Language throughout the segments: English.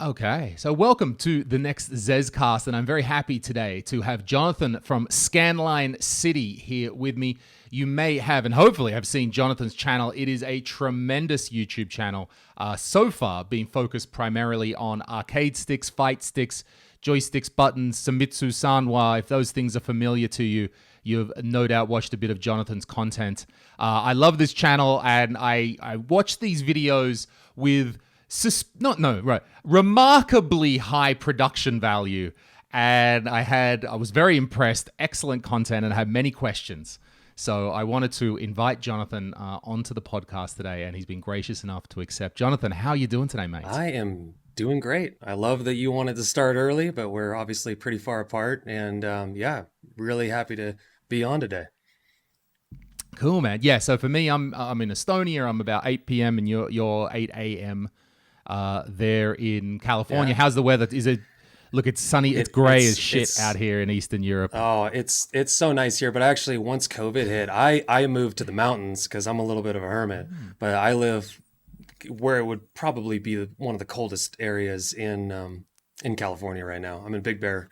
Okay, so welcome to the next Zezcast, and I'm very happy today to have Jonathan from Scanline City here with me. You may have, and hopefully have seen Jonathan's channel. It is a tremendous YouTube channel, so far being focused primarily on arcade sticks, fight sticks, joysticks, buttons, Samitsu Sanwa. If those things are familiar to you, you've no doubt watched a bit of Jonathan's content. I love this channel, and I watch these videos with remarkably high production value, and I was very impressed. Excellent content, and I had many questions. So I wanted to invite Jonathan onto the podcast today, and he's been gracious enough to accept. Jonathan, how are you doing today, mate? I am doing great. I love that you wanted to start early, but we're obviously pretty far apart, and really happy to be on today. Cool, man. Yeah. So for me, I'm in Estonia. I'm about 8 p.m. and you're 8 a.m. There in California. Yeah. How's the weather? Is it? Look, it's sunny. It's gray as shit out here in Eastern Europe. Oh, it's so nice here. But actually, once COVID hit, I moved to the mountains because I'm a little bit of a hermit. But I live where it would probably be one of the coldest areas in California right now. I'm in Big Bear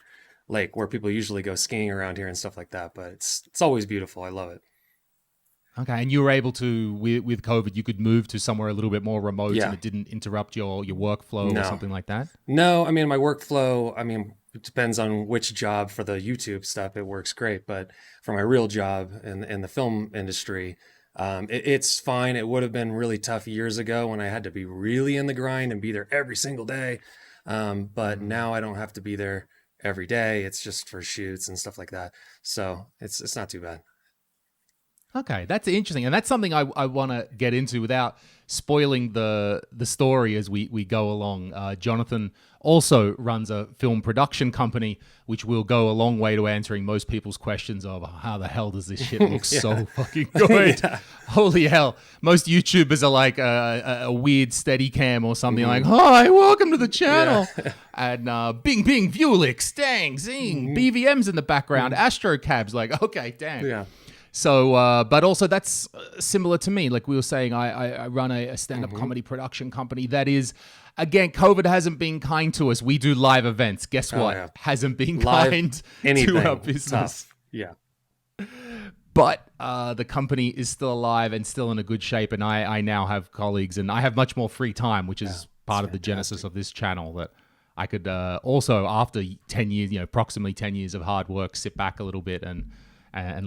Lake, where people usually go skiing around here and stuff like that. But it's always beautiful. I love it. Okay, and you were able to, with COVID, you could move to somewhere a little bit more remote, and it didn't interrupt your workflow or something like that? No, I mean, my workflow, it depends on which job. For the YouTube stuff, it works great. But for my real job in the film industry, it's fine. It would have been really tough years ago when I had to be really in the grind and be there every single day. But now I don't have to be there every day. It's just for shoots and stuff like that. So it's not too bad. Okay, that's interesting, and that's something I want to get into without spoiling the story as we go along. Jonathan also runs a film production company, which will go a long way to answering most people's questions of how the hell does this shit look so fucking good? Holy hell. Most YouTubers are like a weird Steadicam or something like, hi, welcome to the channel. And bing, bing, Vuelix, dang, zing, BVMs in the background, Astro cabs, like, okay, damn. Yeah. So, but also that's similar to me. Like we were saying, I run a stand-up comedy production company that is, again, COVID hasn't been kind to us. We do live events. Guess what? Yeah. Hasn't been Live kind anything. to our business. Tough. Yeah. But the company is still alive and still in a good shape. And I now have colleagues, and I have much more free time, which is part of the genesis of this channel, that I could also, after 10 years, approximately 10 years of hard work, sit back a little bit and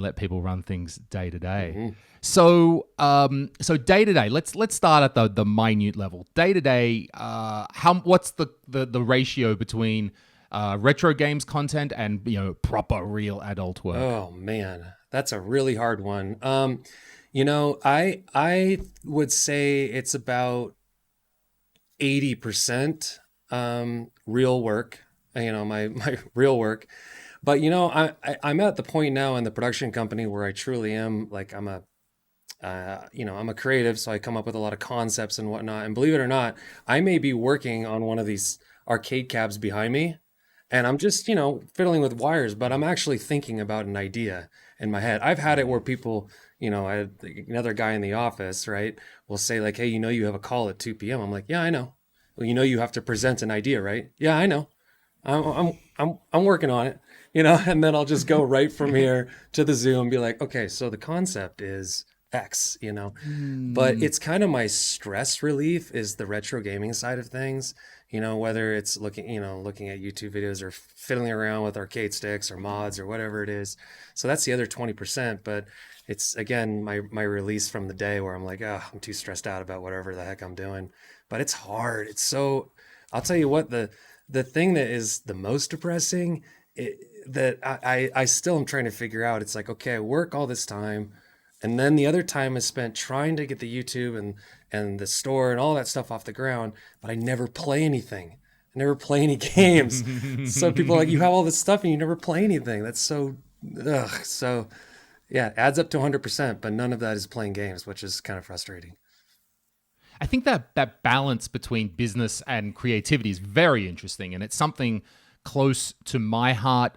let people run things day to day. So day to day, let's start at the minute level. Day to day, what's the ratio between retro games content and proper real adult work? Oh man, that's a really hard one. I would say it's about 80% real work. My real work. But I'm at the point now in the production company where I truly am like I'm a creative, so I come up with a lot of concepts and whatnot. And believe it or not, I may be working on one of these arcade cabs behind me, and I'm just fiddling with wires, but I'm actually thinking about an idea in my head. I've had it where people, I had another guy in the office, right, will say like, hey, you have a call at 2 p.m. I'm like, yeah, I know. Well, you have to present an idea, right? Yeah, I know. I'm working on it. And then I'll just go right from here to the Zoom and be like, okay, so the concept is X, but it's kind of my stress relief is the retro gaming side of things, whether it's looking at YouTube videos or fiddling around with arcade sticks or mods or whatever it is. So that's the other 20%, but it's again, my release from the day where I'm like, I'm too stressed out about whatever the heck I'm doing, but it's hard. I'll tell you what, the thing that is the most depressing that I still am trying to figure out. It's like, okay, I work all this time, and then the other time is spent trying to get the YouTube and the store and all that stuff off the ground, but I never play anything. I never play any games. So people are like, you have all this stuff and you never play anything. That's so, So yeah, it adds up to 100%, but none of that is playing games, which is kind of frustrating. I think that balance between business and creativity is very interesting, and it's something close to my heart.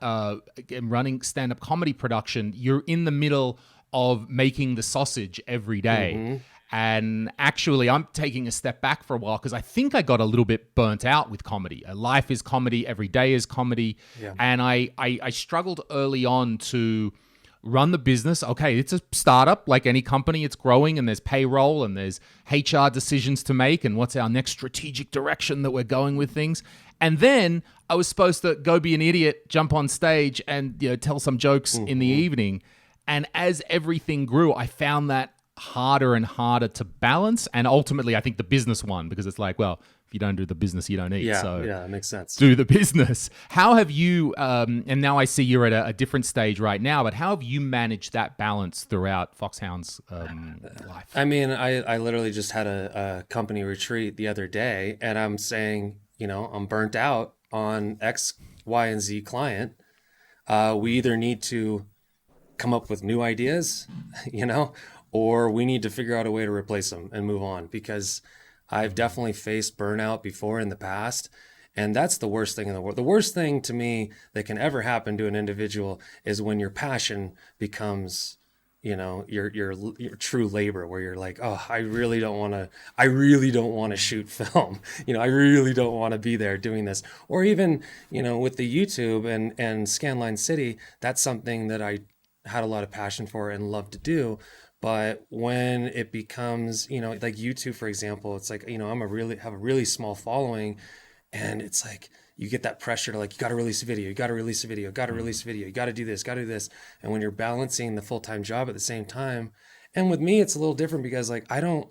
Running stand-up comedy production, you're in the middle of making the sausage every day. And actually, I'm taking a step back for a while because I think I got a little bit burnt out with comedy. Life is comedy, every day is comedy. Yeah. And I struggled early on to run the business. Okay, it's a startup like any company. It's growing and there's payroll and there's HR decisions to make and what's our next strategic direction that we're going with things. And then I was supposed to go be an idiot, jump on stage and tell some jokes in the evening. And as everything grew, I found that harder and harder to balance. And ultimately, I think the business won because it's like, well, if you don't do the business, you don't eat. Yeah, so yeah, that makes sense. do the business. How have you, and now I see you're at a different stage right now, but how have you managed that balance throughout Foxhound's life? I mean, I literally just had a company retreat the other day, and I'm saying, I'm burnt out on X, Y, and Z client. We either need to come up with new ideas, or we need to figure out a way to replace them and move on, because I've definitely faced burnout before in the past. And that's the worst thing in the world. The worst thing to me that can ever happen to an individual is when your passion becomes, your true labor, where you're like, oh, I really don't want to shoot film. I really don't want to be there doing this. Or even, with the YouTube and Scanline City, that's something that I had a lot of passion for and love to do. But when it becomes, like YouTube, for example, it's like, have a really small following, and it's like, you get that pressure to like, you got to release a video, you got to release a video, got to release a video, you got to do this, got to do this. And when you're balancing the full-time job at the same time, and with me, it's a little different because like, I don't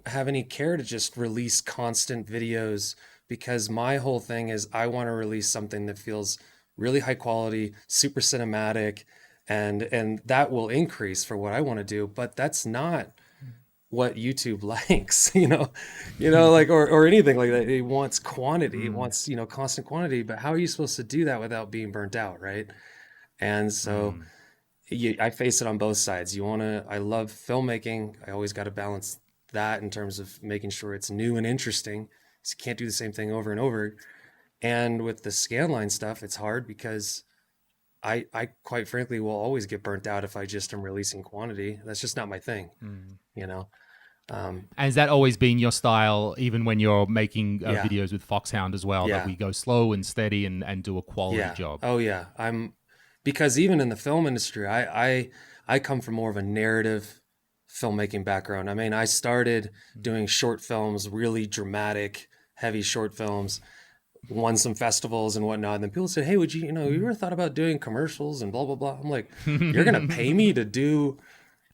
have any care to just release constant videos, because my whole thing is I want to release something that feels really high quality, super cinematic, and that will increase for what I want to do. But that's not what YouTube likes, like, or anything like that. It wants quantity, it wants, constant quantity. But how are you supposed to do that without being burnt out, right? And so I face it on both sides. I love filmmaking. I always got to balance that in terms of making sure it's new and interesting. So you can't do the same thing over and over. And with the Scanline stuff, it's hard because I quite frankly will always get burnt out if I just am releasing quantity. That's just not my thing, And has that always been your style, even when you're making Yeah. videos with Foxhound as well, Yeah. that we go slow and steady and do a quality Yeah. job? Oh yeah. Because even in the film industry, I come from more of a narrative filmmaking background. I mean, I started doing short films, really dramatic, heavy short films, won some festivals and whatnot. And then people said, hey, would you ever thought about doing commercials and blah, blah, blah. I'm like, you're going to pay me to do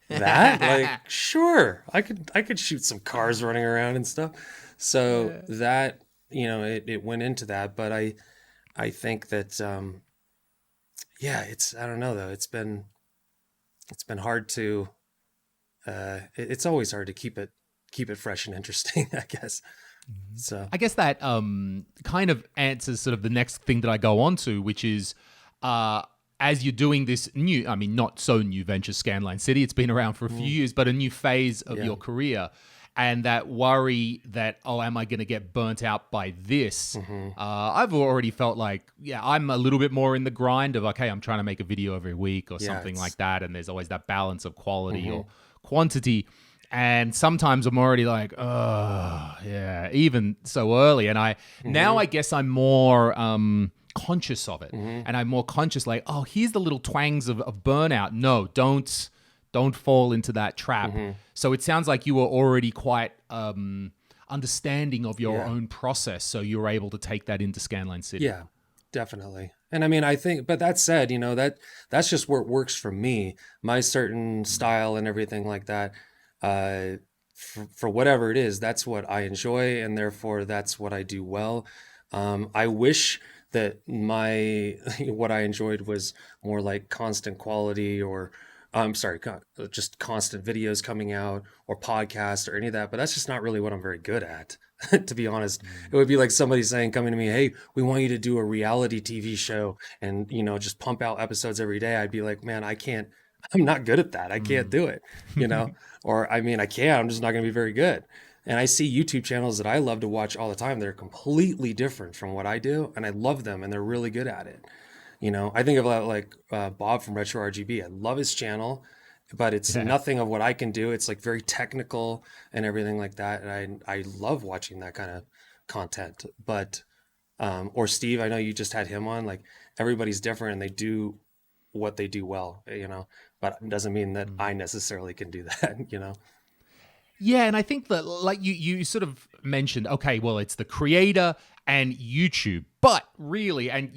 that? Like, sure, I could shoot some cars running around and stuff. So that, it went into that. But I think that, I don't know though. It's been hard to, it's always hard to keep it fresh and interesting, I guess. So I guess that kind of answers sort of the next thing that I go on to, which is as you're doing this new, I mean, not so new venture, Scanline City, it's been around for a few years, but a new phase of your career, and that worry that, oh, am I going to get burnt out by this? I've already felt like, I'm a little bit more in the grind of, okay, I'm trying to make a video every week or something like that, and there's always that balance of quality or quantity. And sometimes I'm already like, oh, yeah, even so early. And now I guess I'm more conscious of it. And I'm more conscious like, oh, here's the little twangs of burnout. No, don't fall into that trap. So it sounds like you were already quite understanding of your own process. So you were able to take that into Scanline City. yeah, definitely. And I mean, I think, but that said, that's just where it works for me, my certain style and everything like that. For whatever it is, that's what I enjoy, and therefore that's what I do well. I wish that what I enjoyed was more like constant quality, or I'm sorry, just constant videos coming out, or podcasts, or any of that. But that's just not really what I'm very good at, to be honest. It would be like somebody coming to me, hey, we want you to do a reality TV show and, just pump out episodes every day. I'd be like, man, I'm not good at that. I can't do it, or I mean, I can, I'm just not going to be very good. And I see YouTube channels that I love to watch all the time. They're completely different from what I do, and I love them, and they're really good at it. I think of like Bob from Retro RGB. I love his channel, but it's Yeah. nothing of what I can do. It's like very technical and everything like that. And I love watching that kind of content. But, or Steve, I know you just had him on. Like everybody's different and they do what they do well, but it doesn't mean that I necessarily can do that, Yeah, and I think that like you sort of mentioned, okay, well, it's the creator and YouTube, but really, and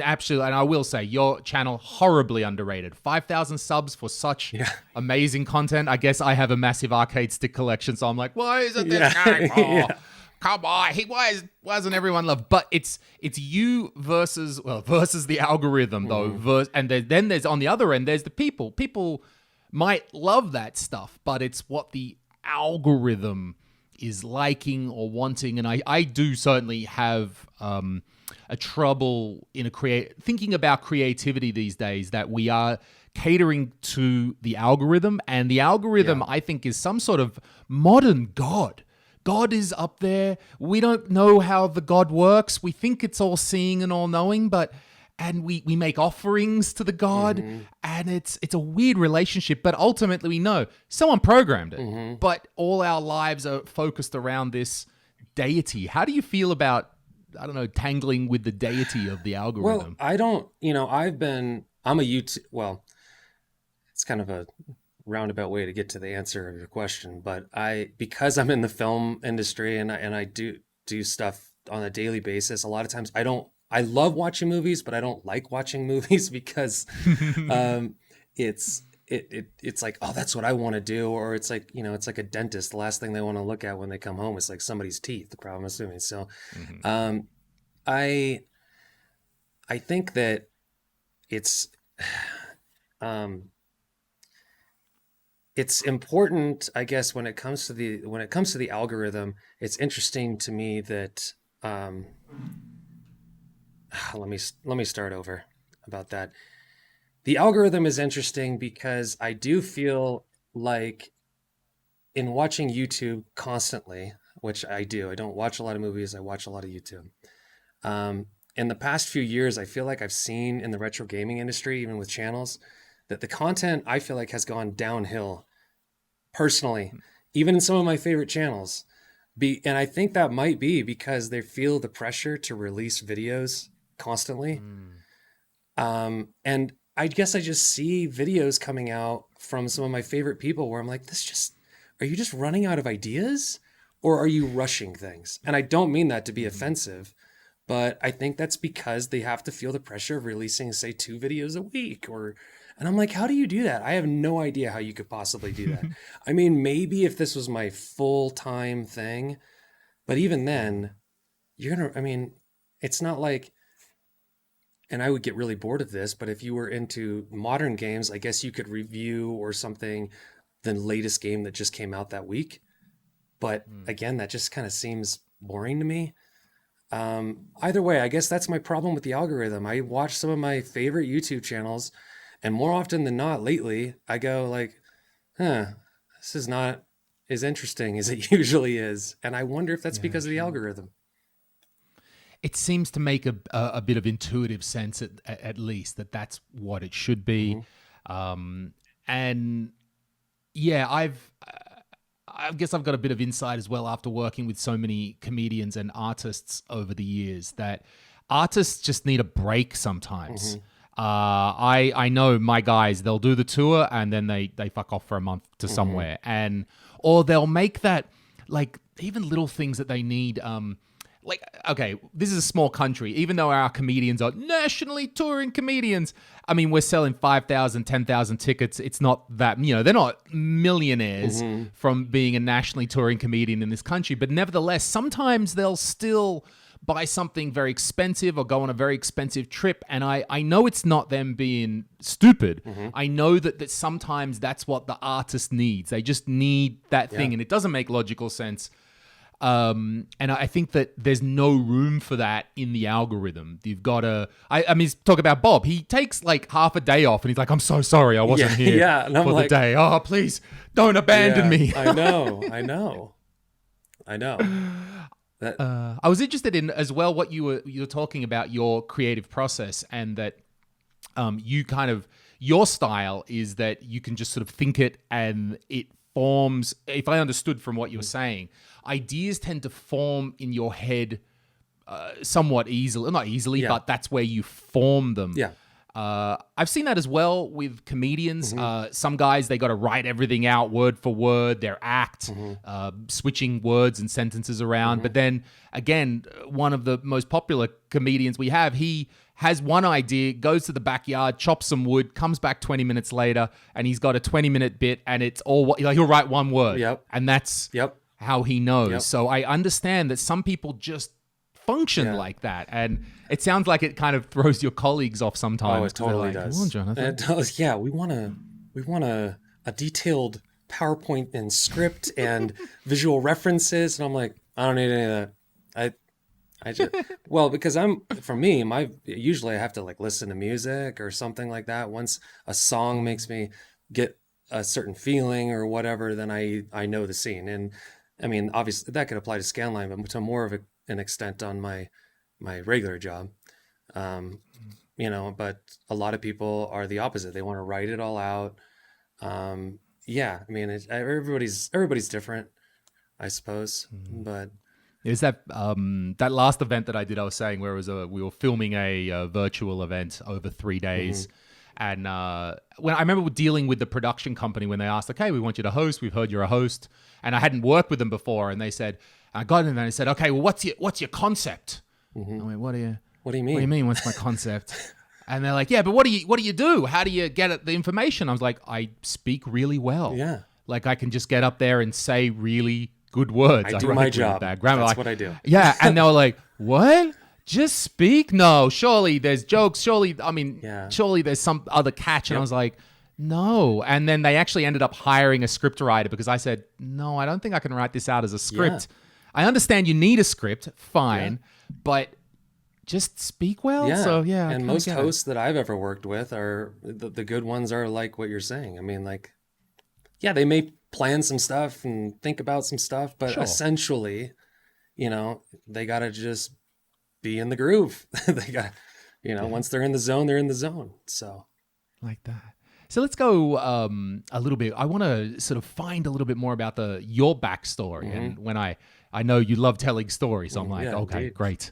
absolutely, and I will say your channel horribly underrated. 5,000 subs for such Yeah. amazing content. I guess I have a massive arcade stick collection, so I'm like, why isn't this Yeah. guy? Oh, Yeah. come on, why isn't everyone loved? But it's you versus the algorithm though, and then there's on the other end there's the people. People might love that stuff, but it's what the algorithm is liking or wanting. And I do certainly have a trouble in thinking about creativity these days, that we are catering to the algorithm, and the algorithm I think is some sort of modern god. God is up there. We don't know how the God works. We think it's all seeing and all knowing, and we make offerings to the God, and it's a weird relationship, but ultimately we know someone programmed it. But all our lives are focused around this deity. How do you feel about, I don't know, tangling with the deity of the algorithm? Well, I don't, I'm a YouTube, well, it's kind of a roundabout way to get to the answer of your question, but because I'm in the film industry and I do stuff on a daily basis, a lot of times I love watching movies, but I don't like watching movies because it's like, oh, that's what I want to do. Or it's like, it's like a dentist. The last thing they want to look at when they come home is like somebody's teeth, the problem, assuming. So I think that it's it's important, I guess, when it comes to the algorithm. It's interesting to me that let me start over about that. The algorithm is interesting because I do feel like in watching YouTube constantly, which I do, I don't watch a lot of movies, I watch a lot of YouTube. In the past few years, I feel like I've seen in the retro gaming industry, even with channels, that the content I feel like has gone downhill personally, even in some of my favorite channels. And I think that might be because they feel the pressure to release videos constantly. And I guess I just see videos coming out from some of my favorite people where I'm like, are you just running out of ideas, or are you rushing things? And I don't mean that to be offensive, but I think that's because they have to feel the pressure of releasing, say, 2 videos a week, and I'm like, how do you do that? I have no idea how you could possibly do that. I mean, maybe if this was my full-time thing, but even then, it's not like, and I would get really bored of this, but if you were into modern games, I guess you could review or something, the latest game that just came out that week. But again, that just kind of seems boring to me. Either way, I guess that's my problem with the algorithm. I watch some of my favorite YouTube channels, and more often than not lately, I go like, this is not as interesting as it usually is. And I wonder if that's because of the algorithm. It seems to make a bit of intuitive sense, at least, that's what it should be. And yeah, I guess I've got a bit of insight as well after working with so many comedians and artists over the years, that artists just need a break sometimes. I know my guys, they'll do the tour and then they fuck off for a month to somewhere, or they'll make that, like, even little things that they need. Like, okay, this is a small country. Even though our comedians are nationally touring comedians, I mean, we're selling 5,000, 10,000 tickets. It's not that, they're not millionaires from being a nationally touring comedian in this country. But nevertheless, sometimes they'll still buy something very expensive or go on a very expensive trip. And I know it's not them being stupid. I know that sometimes that's what the artist needs. They just need that thing. And it doesn't make logical sense. And I think that there's no room for that in the algorithm. You've got to, I mean, talk about Bob. He takes like half a day off and he's like, I'm so sorry I wasn't here and for the day. Oh, please don't abandon me. I know. That, I was interested in as well what you were talking about, your creative process, and that you kind of your style is that you can just sort of think it and it forms. If I understood from what you were saying, ideas tend to form in your head somewhat easily, not easily, Yeah. but that's where you form them. Yeah. I've seen that as well with comedians. Some guys, they got to write everything out word for word, their act, switching words and sentences around. But then again, one of the most popular comedians we have, he has one idea, goes to the backyard, chops some wood, comes back 20 minutes later, and he's got a 20-minute bit, and it's all what he'll write one word. Yep. And that's Yep. how he knows. Yep. So I understand that some people just function like that, and it sounds like it kind of throws your colleagues off sometimes. Oh, it totally does. Come on, Jonathan. It does. Yeah, we want a detailed PowerPoint and script and visual references, and I'm like, I don't need any of that. I just well, because for me, usually I have to like listen to music or something like that. Once a song makes me get a certain feeling or whatever, then I know the scene. And I mean, obviously that could apply to Scanline, but to more of an extent on my regular job. But a lot of people are the opposite. They want to write it all out. Yeah, I mean, everybody's different, I suppose. But Is that that last event that I did? I was saying where we were filming a virtual event over 3 days, and when I remember dealing with the production company when they asked, "Okay, we want you to host. We've heard you're a host," and I hadn't worked with them before, and they said, I got in there and they said, "Okay, well, what's your concept?" I went, "What do you mean? what do you mean? What do you mean? What's my concept?" And they're like, "Yeah, but what do you do? How do you get at the information?" I was like, "I speak really well. Yeah. Like I can just get up there and say really good words. I do write my really job. bad grammar. That's Like, what I do." Yeah, and they were like, "What? Just speak? No, surely there's jokes. Surely, I mean, surely there's some other catch." And I was like, "No." And then they actually ended up hiring a script writer because I said, "No, I don't think I can write this out as a script. I understand you need a script, fine, but just speak well." Yeah. So yeah, I And kinda most get it. hosts that I've ever worked with are the good ones are like what you're saying. I mean, like, yeah, they may plan some stuff and think about some stuff, but essentially, they got to just be in the groove. They got, once they're in the zone, they're in the zone. So Like that. So let's go a little bit. I want to sort of find a little bit more about your backstory. And when I know you love telling stories, so I'm like, okay, indeed. great.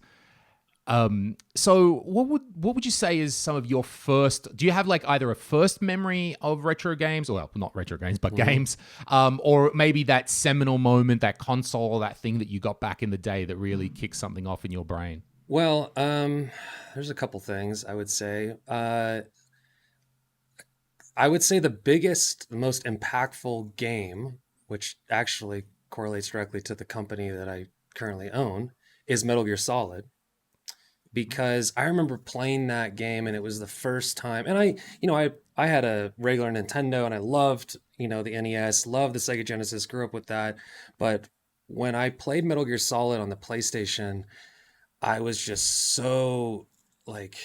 So what would you say is some of your first? Do you have like either a first memory of retro games, or well, not retro games, but games, or maybe that seminal moment, that console, that thing that you got back in the day that really kicked something off in your brain? Well, there's a couple things I would say. I would say the biggest, the most impactful game, which actually correlates directly to the company that I currently own, is Metal Gear Solid. Because I remember playing that game and it was the first time, and I had a regular Nintendo and I loved, the NES, loved the Sega Genesis, grew up with that. But when I played Metal Gear Solid on the PlayStation, I was just so like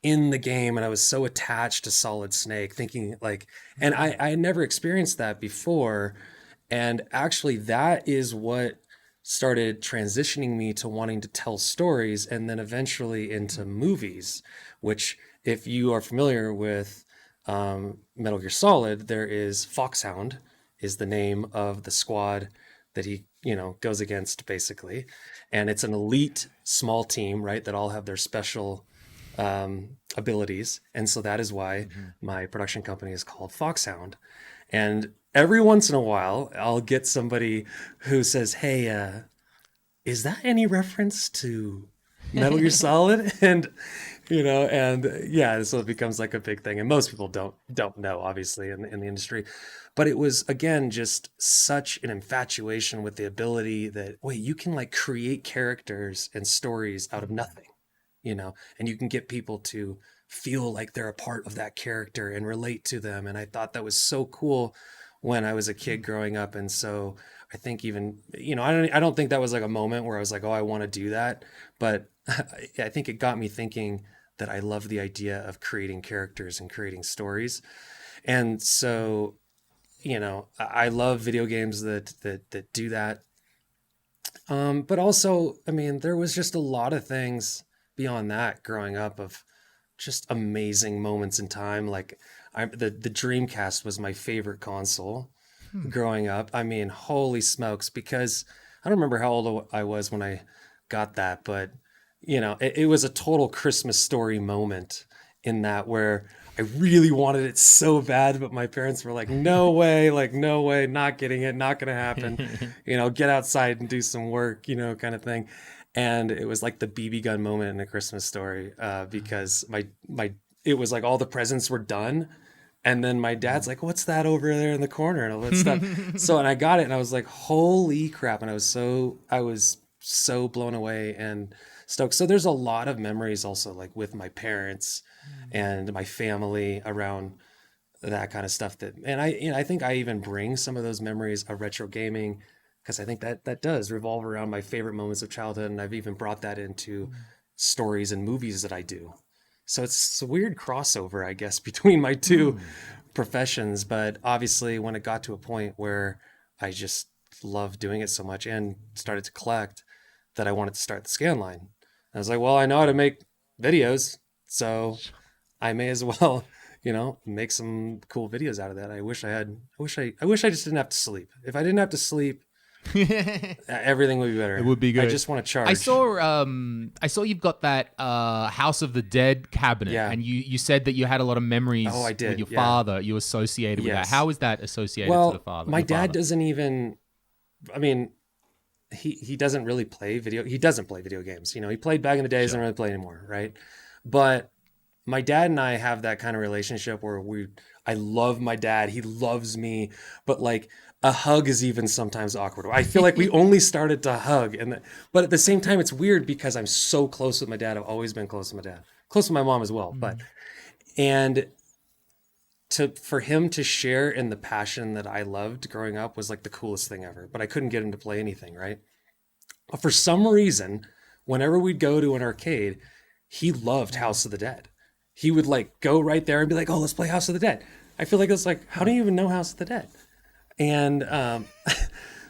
in the game and I was so attached to Solid Snake, thinking like, and I had never experienced that before. And actually that is what started transitioning me to wanting to tell stories and then eventually into movies, which if you are familiar with Metal Gear Solid, there is Foxhound is the name of the squad that he, goes against basically. And it's an elite small team, right? That all have their special abilities. And so that is why my production company is called Foxhound. And every once in a while, I'll get somebody who says, "Hey, is that any reference to Metal Gear Solid?" And so it becomes like a big thing. And most people don't know, obviously, in the industry. But it was again just such an infatuation with the ability that you can like create characters and stories out of nothing, and you can get people to feel like they're a part of that character and relate to them. And I thought that was so cool when I was a kid growing up. And so I think even, I don't think that was like a moment where I was like, oh, I want to do that. But I think it got me thinking that I love the idea of creating characters and creating stories. And so, I love video games that do that. But also, I mean, there was just a lot of things beyond that growing up of just amazing moments in time. Like the Dreamcast was my favorite console growing up. I mean, holy smokes, because I don't remember how old I was when I got that, but it was a total Christmas story moment in that, where I really wanted it so bad, but my parents were like, no way, not getting it, not gonna happen. Get outside and do some work, kind of thing. And it was like the BB gun moment in A Christmas Story, because it was like all the presents were done. And then my dad's like, what's that over there in the corner? And all that stuff. And I got it and I was like, holy crap. And I was so blown away and stoked. So there's a lot of memories also, like with my parents and my family around that kind of stuff, and I think I even bring some of those memories of retro gaming, because I think that does revolve around my favorite moments of childhood. And I've even brought that into stories and movies that I do. So it's a weird crossover, I guess, between my two professions. But obviously when it got to a point where I just loved doing it so much and started to collect, that I wanted to start the Scanline. I was like, well, I know how to make videos, so I may as well, make some cool videos out of that. I wish I just didn't have to sleep. If I didn't have to sleep, everything would be better. It would be good. I just want to charge. I saw you've got that House of the Dead cabinet, and you said that you had a lot of memories with your father. You associated with that. How is that associated to the father? My dad doesn't even. I mean, he doesn't really play video. He doesn't play video games. He played back in the day. Doesn't really play anymore, right? But my dad and I have that kind of relationship where I love my dad. He loves me, but like a hug is even sometimes awkward. I feel like we only started to hug, but at the same time, it's weird because I'm so close with my dad. I've always been close to my dad, close to my mom as well. And for him to share in the passion that I loved growing up was like the coolest thing ever. But I couldn't get him to play anything, right? But for some reason, whenever we'd go to an arcade, he loved House of the Dead. He would like go right there and be like, oh, let's play House of the Dead. I feel like it's like, how do you even know House of the Dead? And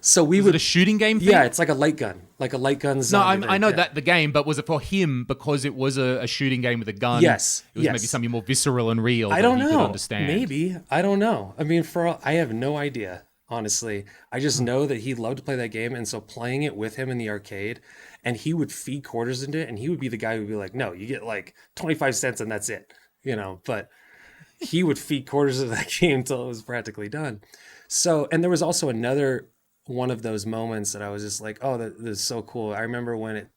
so we would a shooting game thing? Yeah, it's like a light gun, zombie. No, I know that the game, but was it for him because it was a shooting game with a gun? Yes. It was maybe something more visceral and real. I don't know. Could understand. Maybe. I don't know. I mean, I have no idea, honestly. I just know that he loved to play that game. And so playing it with him in the arcade, and he would feed quarters into it, and he would be the guy who would be like, no, you get like 25 cents and that's it, but he would feed quarters of that game until it was practically done. So, and there was also another one of those moments that I was just like, oh, this is so cool. I remember when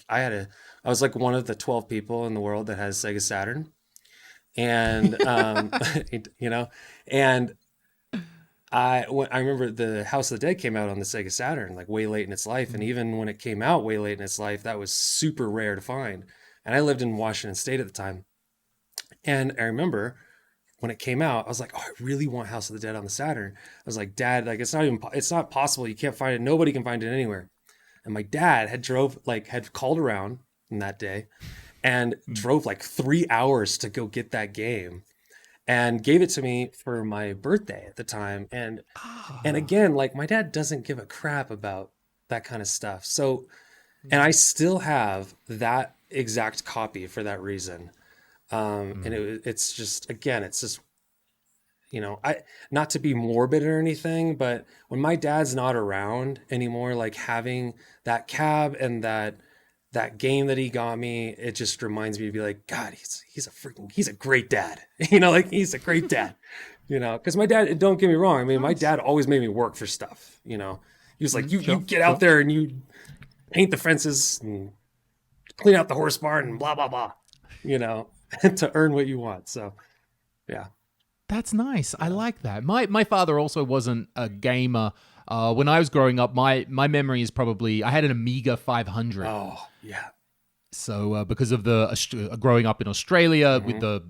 I was like one of the 12 people in the world that has Sega Saturn. And, and I remember the House of the Dead came out on the Sega Saturn, like way late in its life. And even when it came out way late in its life, that was super rare to find. And I lived in Washington State at the time. And I remember when it came out, I was like, oh, I really want House of the Dead on the Saturn. I was like, Dad, like, it's not possible. You can't find it. Nobody can find it anywhere. And my dad had called around in that day and drove like 3 hours to go get that game and gave it to me for my birthday at the time. And again, like, my dad doesn't give a crap about that kind of stuff. So, and I still have that exact copy for that reason. And it's just, again, it's just, not to be morbid or anything, but when my dad's not around anymore, like having that cab and that game that he got me, it just reminds me to be like, God, he's a great dad, like he's a great dad, because my dad, don't get me wrong. I mean, my dad always made me work for stuff, he was like, you get out there and you paint the fences and clean out the horse barn and blah, blah, blah, to earn what you want. So, yeah. That's nice. I like that. My father also wasn't a gamer. When I was growing up, my memory is probably I had an Amiga 500. Oh, yeah. So because of the growing up in Australia with the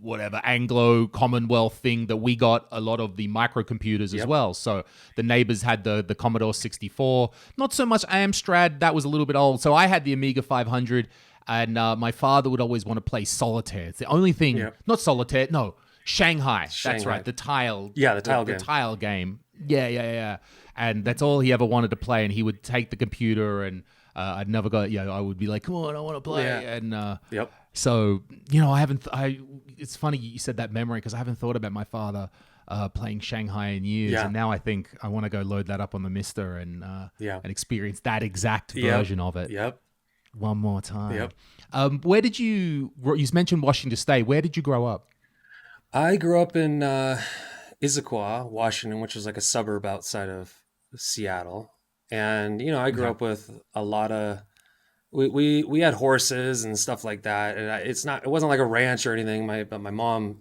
whatever Anglo Commonwealth thing that we got a lot of the microcomputers as well. So the neighbors had the Commodore 64. Not so much Amstrad. That was a little bit old. So I had the Amiga 500. And my father would always want to play solitaire. It's the only thing, not solitaire, no, Shanghai. That's right, the tile. Yeah, the tile game. The tile game. Yeah. And that's all he ever wanted to play. And he would take the computer and I'd never got, I would be like, come on, I want to play. Yeah. And Yep. so, it's funny you said that memory because I haven't thought about my father playing Shanghai in years. Yeah. And now I think I want to go load that up on the Mister and experience that exact Yep. version of it Yep. one more time. Yep. Where did you mentioned Washington State. Where did you grow up? I grew up in Issaquah, Washington, which is like a suburb outside of Seattle. And, I grew up with a lot of, we had horses and stuff like that. And it wasn't like a ranch or anything. But my mom,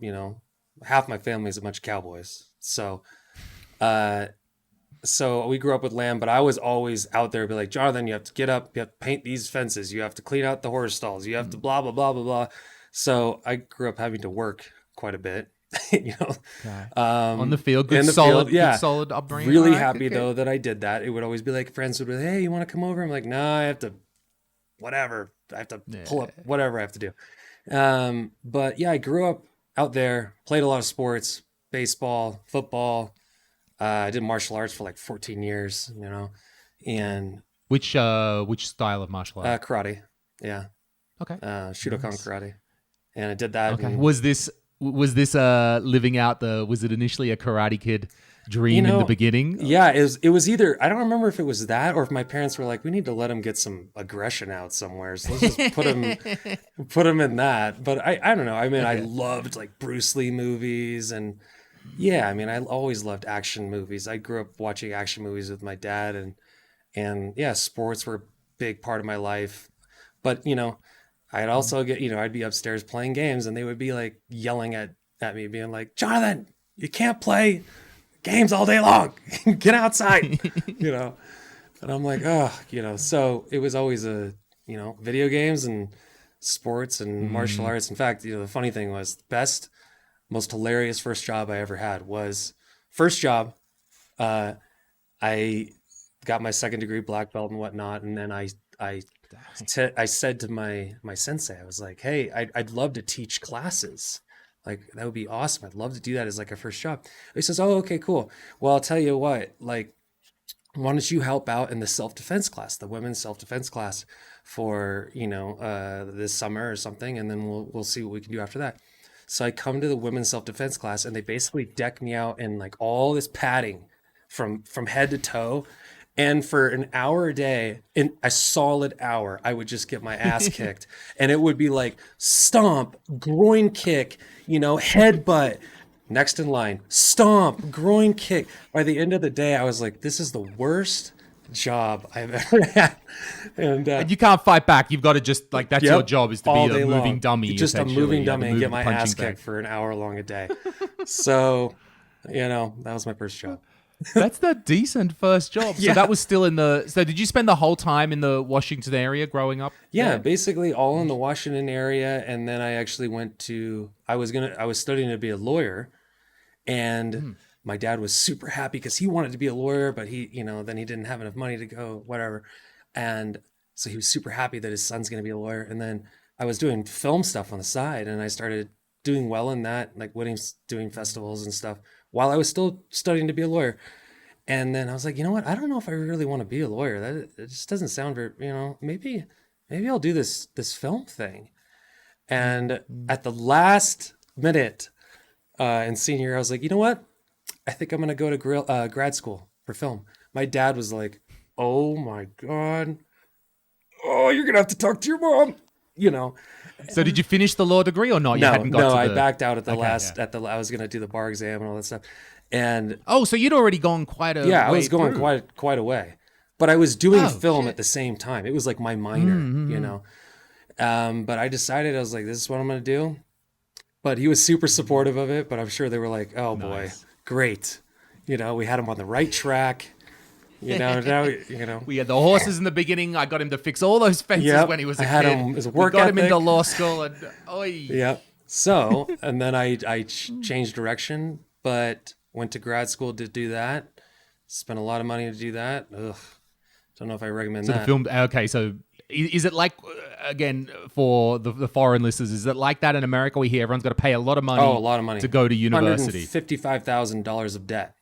half my family is a bunch of cowboys. So we grew up with land, but I was always out there be like, Jonathan, you have to get up, you have to paint these fences, you have to clean out the horse stalls, you have to blah, blah, blah, blah, blah. So I grew up having to work quite a bit, On the field, good solid upbringing. Really happy though that I did that. It would always be like friends would be like, hey, you want to come over? I'm like, no, I have to, whatever. I have to pull up whatever I have to do. But yeah, I grew up out there, played a lot of sports, baseball, football. I did martial arts for like 14 years, and which style of martial art? Karate. Yeah. Okay. Shudokan karate. And I did that. Okay. Was this living out was it initially a Karate Kid dream in the beginning? Yeah, it was either, I don't remember if it was that or if my parents were like, we need to let him get some aggression out somewhere. So let's just put him in that. But I don't know. I mean, I loved like Bruce Lee movies and yeah, I mean, I always loved action movies. I grew up watching action movies with my dad and yeah, sports were a big part of my life. But, I'd also get, I'd be upstairs playing games and they would be like yelling at me, being like, Jonathan, you can't play games all day long. Get outside, And I'm like, so it was always video games and sports and martial arts. In fact, the funny thing was the best, most hilarious first job I ever had was first job. I got my second degree black belt and whatnot. And then I said to my sensei, I was like, hey, I'd love to teach classes. Like, that would be awesome. I'd love to do that as like a first job. He says, oh, okay, cool. Well, I'll tell you what, like, why don't you help out in the self-defense class, the women's self-defense class for, this summer or something. And then we'll see what we can do after that. So I come to the women's self-defense class and they basically deck me out in like all this padding from head to toe. And for an hour a day, in a solid hour, I would just get my ass kicked. And it would be like stomp, groin kick, headbutt, next in line, stomp, groin kick. By the end of the day, I was like, this is the worst job I've ever had. And you can't fight back. You've got to just, like, that's your job, is to be a moving dummy. Just a moving dummy and get my ass kicked for an hour long a day. So, that was my first job. That's the decent first job. So that was still so did you spend the whole time in the Washington area growing up? Yeah, basically all in the Washington area. And then I actually I was studying to be a lawyer and my dad was super happy because he wanted to be a lawyer, but he, then he didn't have enough money to go, whatever. And so he was super happy that his son's going to be a lawyer. And then I was doing film stuff on the side and I started doing well in that, like doing festivals and stuff, while I was still studying to be a lawyer. And then I was like, you know what? I don't know if I really want to be a lawyer. It just doesn't sound very, maybe I'll do this film thing. And at the last minute in senior year, I was like, you know what? I think I'm going to go to grad school for film. My dad was like, oh my God. Oh, you're going to have to talk to your mom, So did you finish the law degree or not? No, I backed out at the last. I was going to do the bar exam and all that stuff. And so you'd already gone quite a way. I was going quite a way, but I was doing film at the same time. It was like my minor, But I decided, I was like, this is what I'm going to do. But he was super supportive of it. But I'm sure they were like, oh boy, great. We had him on the right track. Now, we had the horses in the beginning. I got him to fix all those fences when he was a kid. I had him as a work got ethic. him into law school and Yep. So, and then I changed direction, but went to grad school to do that. Spent a lot of money to do that. Ugh. Don't know if I recommend that. The film. Okay, so is it like, again, for the foreign listeners, is it like that in America? We hear everyone's got to pay a lot of money. Oh, a lot of money to go to university. $155,000 of debt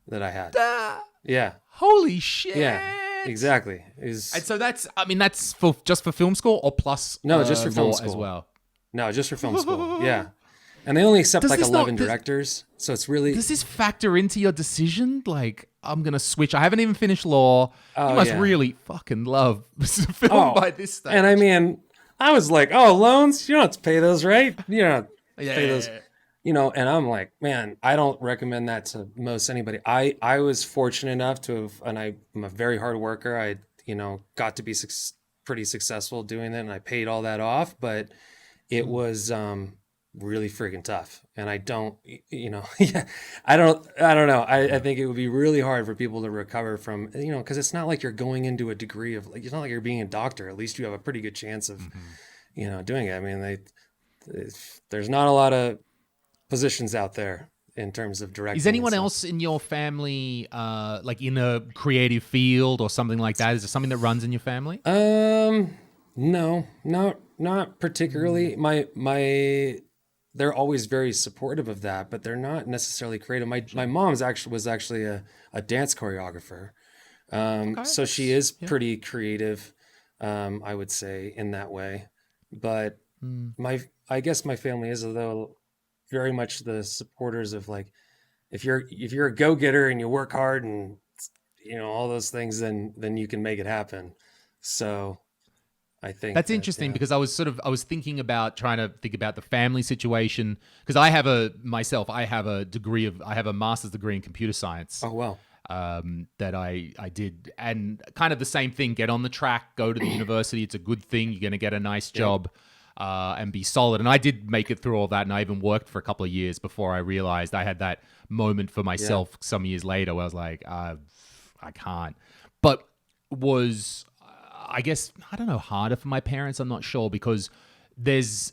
that I had. Yeah. Holy shit. Yeah. exactly. And so that's for just for film school or plus No, just for film law school as well. No, just for film school. Yeah. And they only accept Does like this 11 directors. So it's really, Does this factor into your decision? Like, I'm gonna switch. I haven't even finished law. You oh, must yeah. really fucking love film Oh, by this stage. and I mean, I was like, oh, loans? You don't have to pay those, right? You don't have to pay those. Yeah. And I'm like, man, I don't recommend that to most anybody. I was fortunate enough to have, and I'm a very hard worker. I, got to be pretty successful doing that, and I paid all that off, but it was really freaking tough. And I don't, yeah, I don't know. I think it would be really hard for people to recover from, because it's not like you're going into a degree of like, it's not like you're being a doctor. At least you have a pretty good chance of, doing it. I mean, there's not a lot of positions out there in terms of directing. Is anyone else in your family like in a creative field or something like that? Is it something that runs in your family? No, not particularly. My they're always very supportive of that, but they're not necessarily creative. My mom's was actually a dance choreographer. So she is pretty creative, I would say, in that way. But I guess my family is, though, very much the supporters of like, if you're a go-getter and you work hard and all those things, then you can make it happen. So I think that's interesting because I was thinking about trying to think about the family situation because I have a master's degree in computer science. Oh wow. That I did, and kind of the same thing. Get on the track, go to the university. It's a good thing. You're going to get a nice job. And be solid. And I did make it through all that, and I even worked for a couple of years before I realized I had that moment for myself some years later where I was like, I can't. But was, I guess, I don't know, harder for my parents? I'm not sure because there's,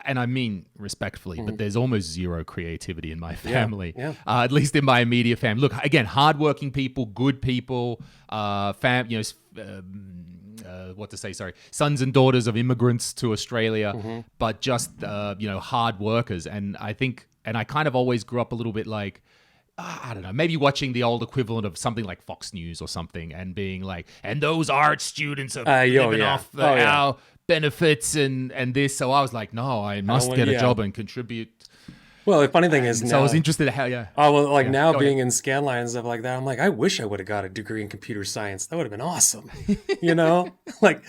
and I mean respectfully, but there's almost zero creativity in my family, at least in my immediate family. Look, again, hardworking people, good people, what to say, sorry, sons and daughters of immigrants to Australia, but just, hard workers. And I think, and I kind of always grew up a little bit like, I don't know, maybe watching the old equivalent of something like Fox News or something and being like, and those art students are living off our benefits and this. So I was like, no, I must get a job and contribute. Well, the funny thing is now... So I was interested in how, now being in Scanline and stuff like that, I'm like, I wish I would have got a degree in computer science. That would have been awesome. Like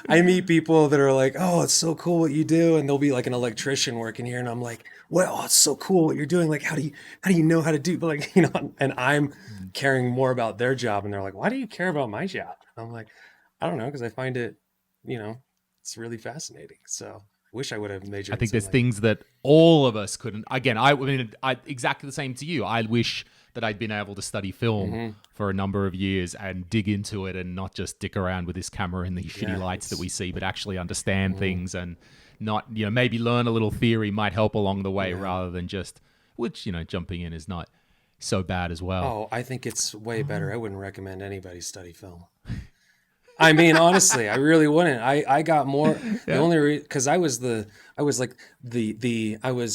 I meet people that are like, oh, it's so cool what you do. And they'll be like an electrician working here. And I'm like, well, it's so cool what you're doing. Like, how do you know how to do, like, and I'm caring more about their job. And they're like, why do you care about my job? I'm like, I don't know. Cause I find it, it's really fascinating. So wish I would have majored. I think there's things that all of us couldn't. Again, I mean, exactly the same to you. I wish that I'd been able to study film for a number of years and dig into it and not just dick around with this camera and these shitty lights that we see, but actually understand things and not, maybe learn a little theory might help along the way rather than just, which, jumping in is not so bad as well. Oh, I think it's way better. I wouldn't recommend anybody study film. I mean, honestly, I really wouldn't. I got more. The only because I was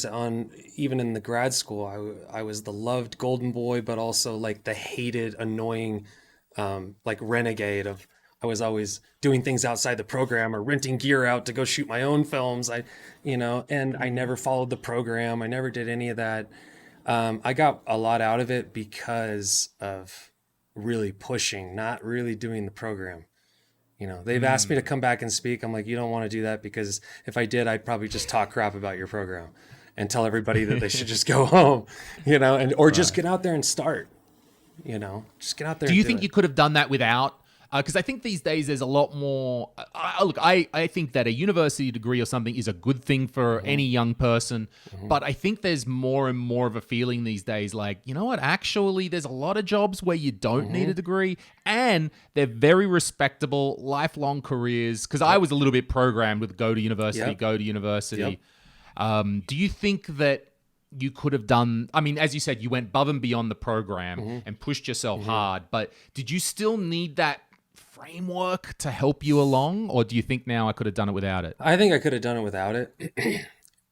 on, even in the grad school, I was the loved golden boy, but also like the hated, annoying, like renegade of. I was always doing things outside the program or renting gear out to go shoot my own films. And I never followed the program. I never did any of that. I got a lot out of it because of really pushing, not really doing the program. They've asked me to come back and speak. I'm like, you don't want to do that because if I did, I'd probably just talk crap about your program and tell everybody that they should just go home, or just get out there and start, just get out there. Do you think you could have done that without? Because I think these days there's a lot more. I think that a university degree or something is a good thing for any young person. But I think there's more and more of a feeling these days like, you know what? Actually, there's a lot of jobs where you don't need a degree and they're very respectable, lifelong careers. Because I was a little bit programmed with go to university. Do you think that you could have done, I mean, as you said, you went above and beyond the program and pushed yourself hard, but did you still need that framework to help you along, or do you think now I could have done it without it? I think I could have done it without it,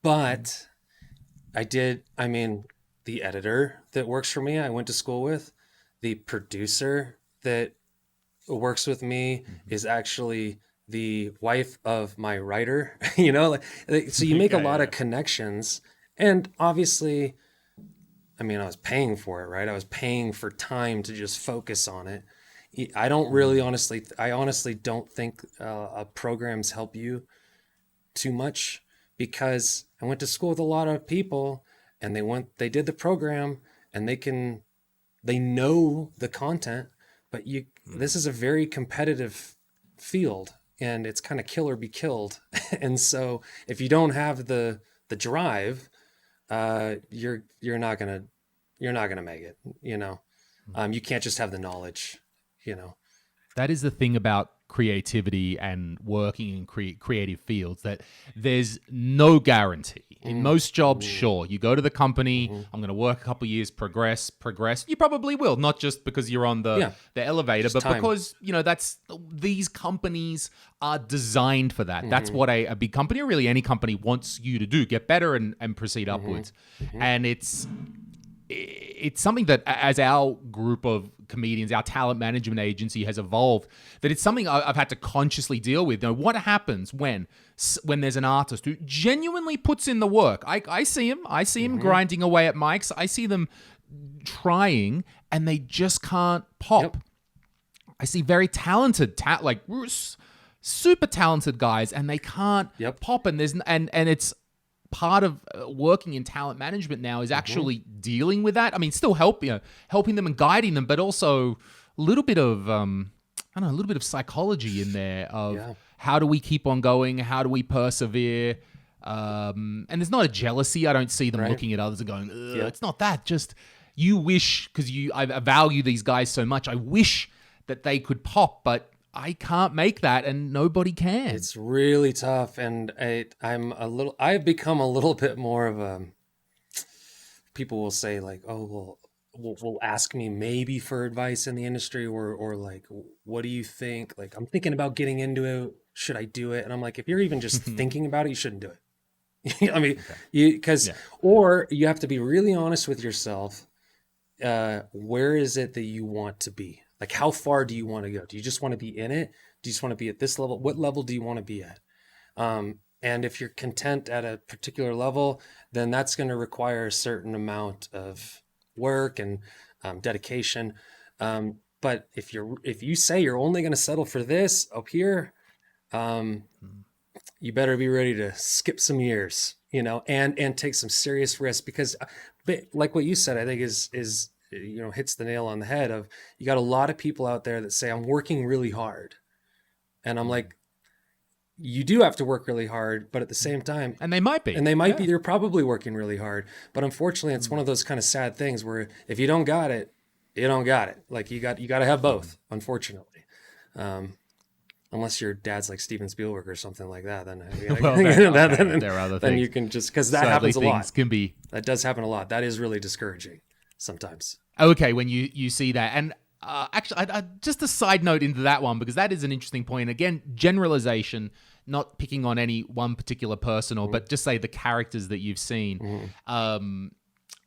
but I did. I mean, the editor that works for me, I went to school with, the producer that works with me Mhm. is actually the wife of my writer. You know, so you make a Yeah, lot yeah, of connections, and obviously, I mean, I was paying for it, right? I was paying for time to just focus on it. I don't really mm, honestly, I honestly don't think programs help you too much, because I went to school with a lot of people, and they did the program, and they know the content, but this mm. is a very competitive field, and it's kind of kill or be killed. And so if you don't have the drive, you're not gonna make it. You know, you can't just have the knowledge. You know. That is the thing about creativity and working in creative fields, that there's no guarantee. In Mm, most jobs, mm, sure, you go to the company, hmm. I'm going to work a couple years, progress. You probably will, not just because you're on Yeah, the elevator, just but time. because, that's these companies are designed for that. That's Hmm. what a big company, or really any company, wants you to do: get better and proceed Hmm. upwards. Hmm. And it's something that, as our group of comedians, our talent management agency has evolved, that it's something I've had to consciously deal with. What happens when there's an artist who genuinely puts in the work? I see him. I see him Hmm. grinding away at mics. I see them trying, and they just can't Yep. pop. I see very talented, super talented guys, and they can't Yep. pop. And it's part of working in talent management now is Hmm. actually dealing with that. I mean, still helping them and guiding them, but also a little bit of I don't know, a little bit of psychology in there of Yeah. how do we keep on going, how do we persevere. And there's not a jealousy. I don't see them Right. looking at others and going, ugh, Yep. it's not that. Just you wish, because I value these guys so much. I wish that they could pop, but I can't make that, and nobody can. It's really tough, and I've become a little bit more of a. People will say like, "Oh, well, will ask me maybe for advice in the industry, or like, what do you think? Like, I'm thinking about getting into it. Should I do it?" And I'm like, if you're even just thinking about it, you shouldn't do it. I mean, Okay. because Yeah. or you have to be really honest with yourself. Where is it that you want to be? Like, how far do you want to go? Do you just want to be in it? Do you just want to be at this level? What level do you want to be at? And if you're content at a particular level, then that's going to require a certain amount of work and dedication. But if you say you're only going to settle for this up here, um, you better be ready to skip some years, and take some serious risks, because, like what you said, I think is hits the nail on the head. Of You got a lot of people out there that say I'm working really hard, and I'm like, you do have to work really hard, but at the same time, And they might and be. they might be, Yeah. they're probably working really hard, but unfortunately it's one of those kind of sad things where if you don't got it, you don't got it. Like, you got to have both, unfortunately. um, Unless your dad's like Steven Spielberg or something like that, then Well, then okay, then, there are other then you things. can just, because that Sadly, happens a things lot. can be That does happen a lot. That is really discouraging sometimes. okay when you see that. And actually, just a side note into that one, because that is an interesting point. Again, generalization, not picking on any one particular person, or Mm-hmm. but just say the characters that you've seen. Mm-hmm.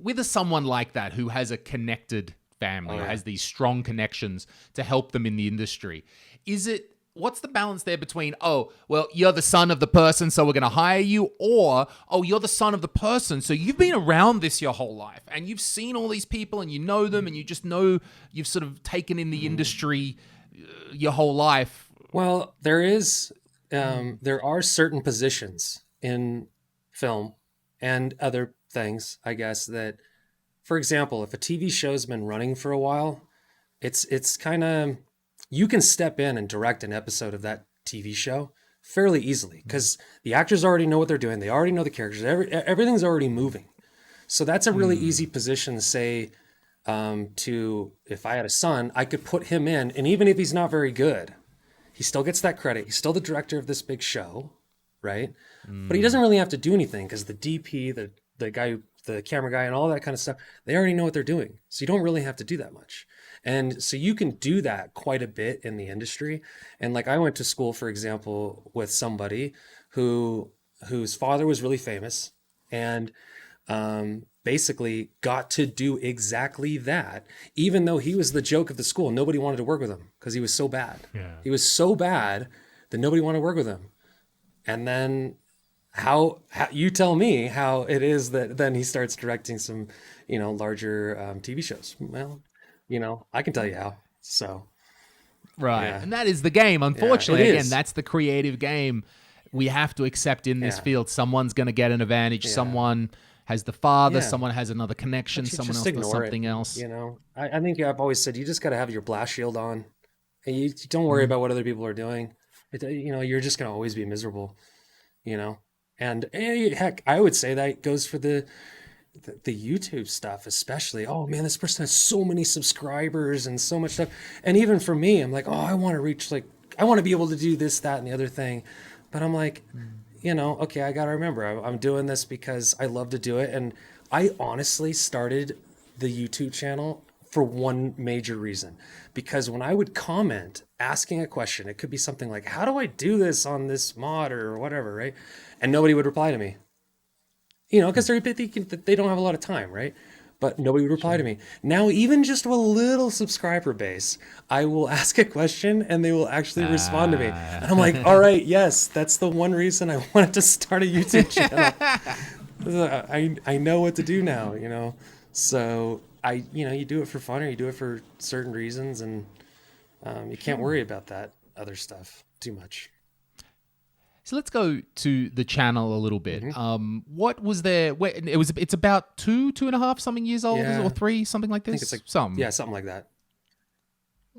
With someone like that who has a connected Oh family or yeah. has these strong connections to help them in the industry, what's the balance there between, oh, well, you're the son of the person, so we're going to hire you, or, oh, you're the son of the person, so you've been around this your whole life and you've seen all these people and you know them and you just know you've sort of taken in the industry your whole life. Well, there are certain positions in film and other things, I guess, that, for example, if a TV show's been running for a while, it's kind of, you can step in and direct an episode of that TV show fairly easily, because the actors already know what they're doing. They already know the characters. Everything's already moving. So that's a really easy position to say, to, if I had a son, I could put him in, and even if he's not very good, he still gets that credit. He's still the director of this big show, right? But he doesn't really have to do anything, because the DP, the guy, the camera guy, and all that kind of stuff, they already know what they're doing. So you don't really have to do that much. And so you can do that quite a bit in the industry. And like, I went to school, for example, with somebody whose father was really famous, and basically got to do exactly that, even though he was the joke of the school. Nobody wanted to work with him because he was so bad. Yeah. He was so bad that nobody wanted to work with him. And then how you tell me how it is that then he starts directing some, larger TV shows. Well, I can tell you how. So Right. yeah, And that is the game. yeah, it Unfortunately, again, is. that's the creative game we have to accept in this Yeah, field. Someone's going to get an advantage. yeah, Someone has the father. yeah. Someone has another connection. But you Someone just else does ignore it. something else. I think I've always said you just got to have your blast shield on, and you don't worry about what other people are doing. You're just gonna always be miserable. You know, and heck, I would say that goes for the YouTube stuff, especially. Oh man, this person has so many subscribers and so much stuff. And even for me, I'm like, oh, I want to reach I want to be able to do this, that, and the other thing. But I'm like, okay, I got to remember, I'm doing this because I love to do it. And I honestly started the YouTube channel for one major reason, because when I would comment asking a question, it could be something like, how do I do this on this mod or whatever, right? And nobody would reply to me, because they don't have a lot of time, right? But nobody would reply to me. Now, even just a little subscriber base, I will ask a question and they will actually respond to me. And I'm like, all right, yes, that's the one reason I wanted to start a YouTube channel. I know what to do now. So you do it for fun or you do it for certain reasons, and you can't worry about that other stuff too much. So let's go to the channel a little bit. What was there? It's about 2.5 something years old, Yeah. or 3, something like this. I think it's like something like that.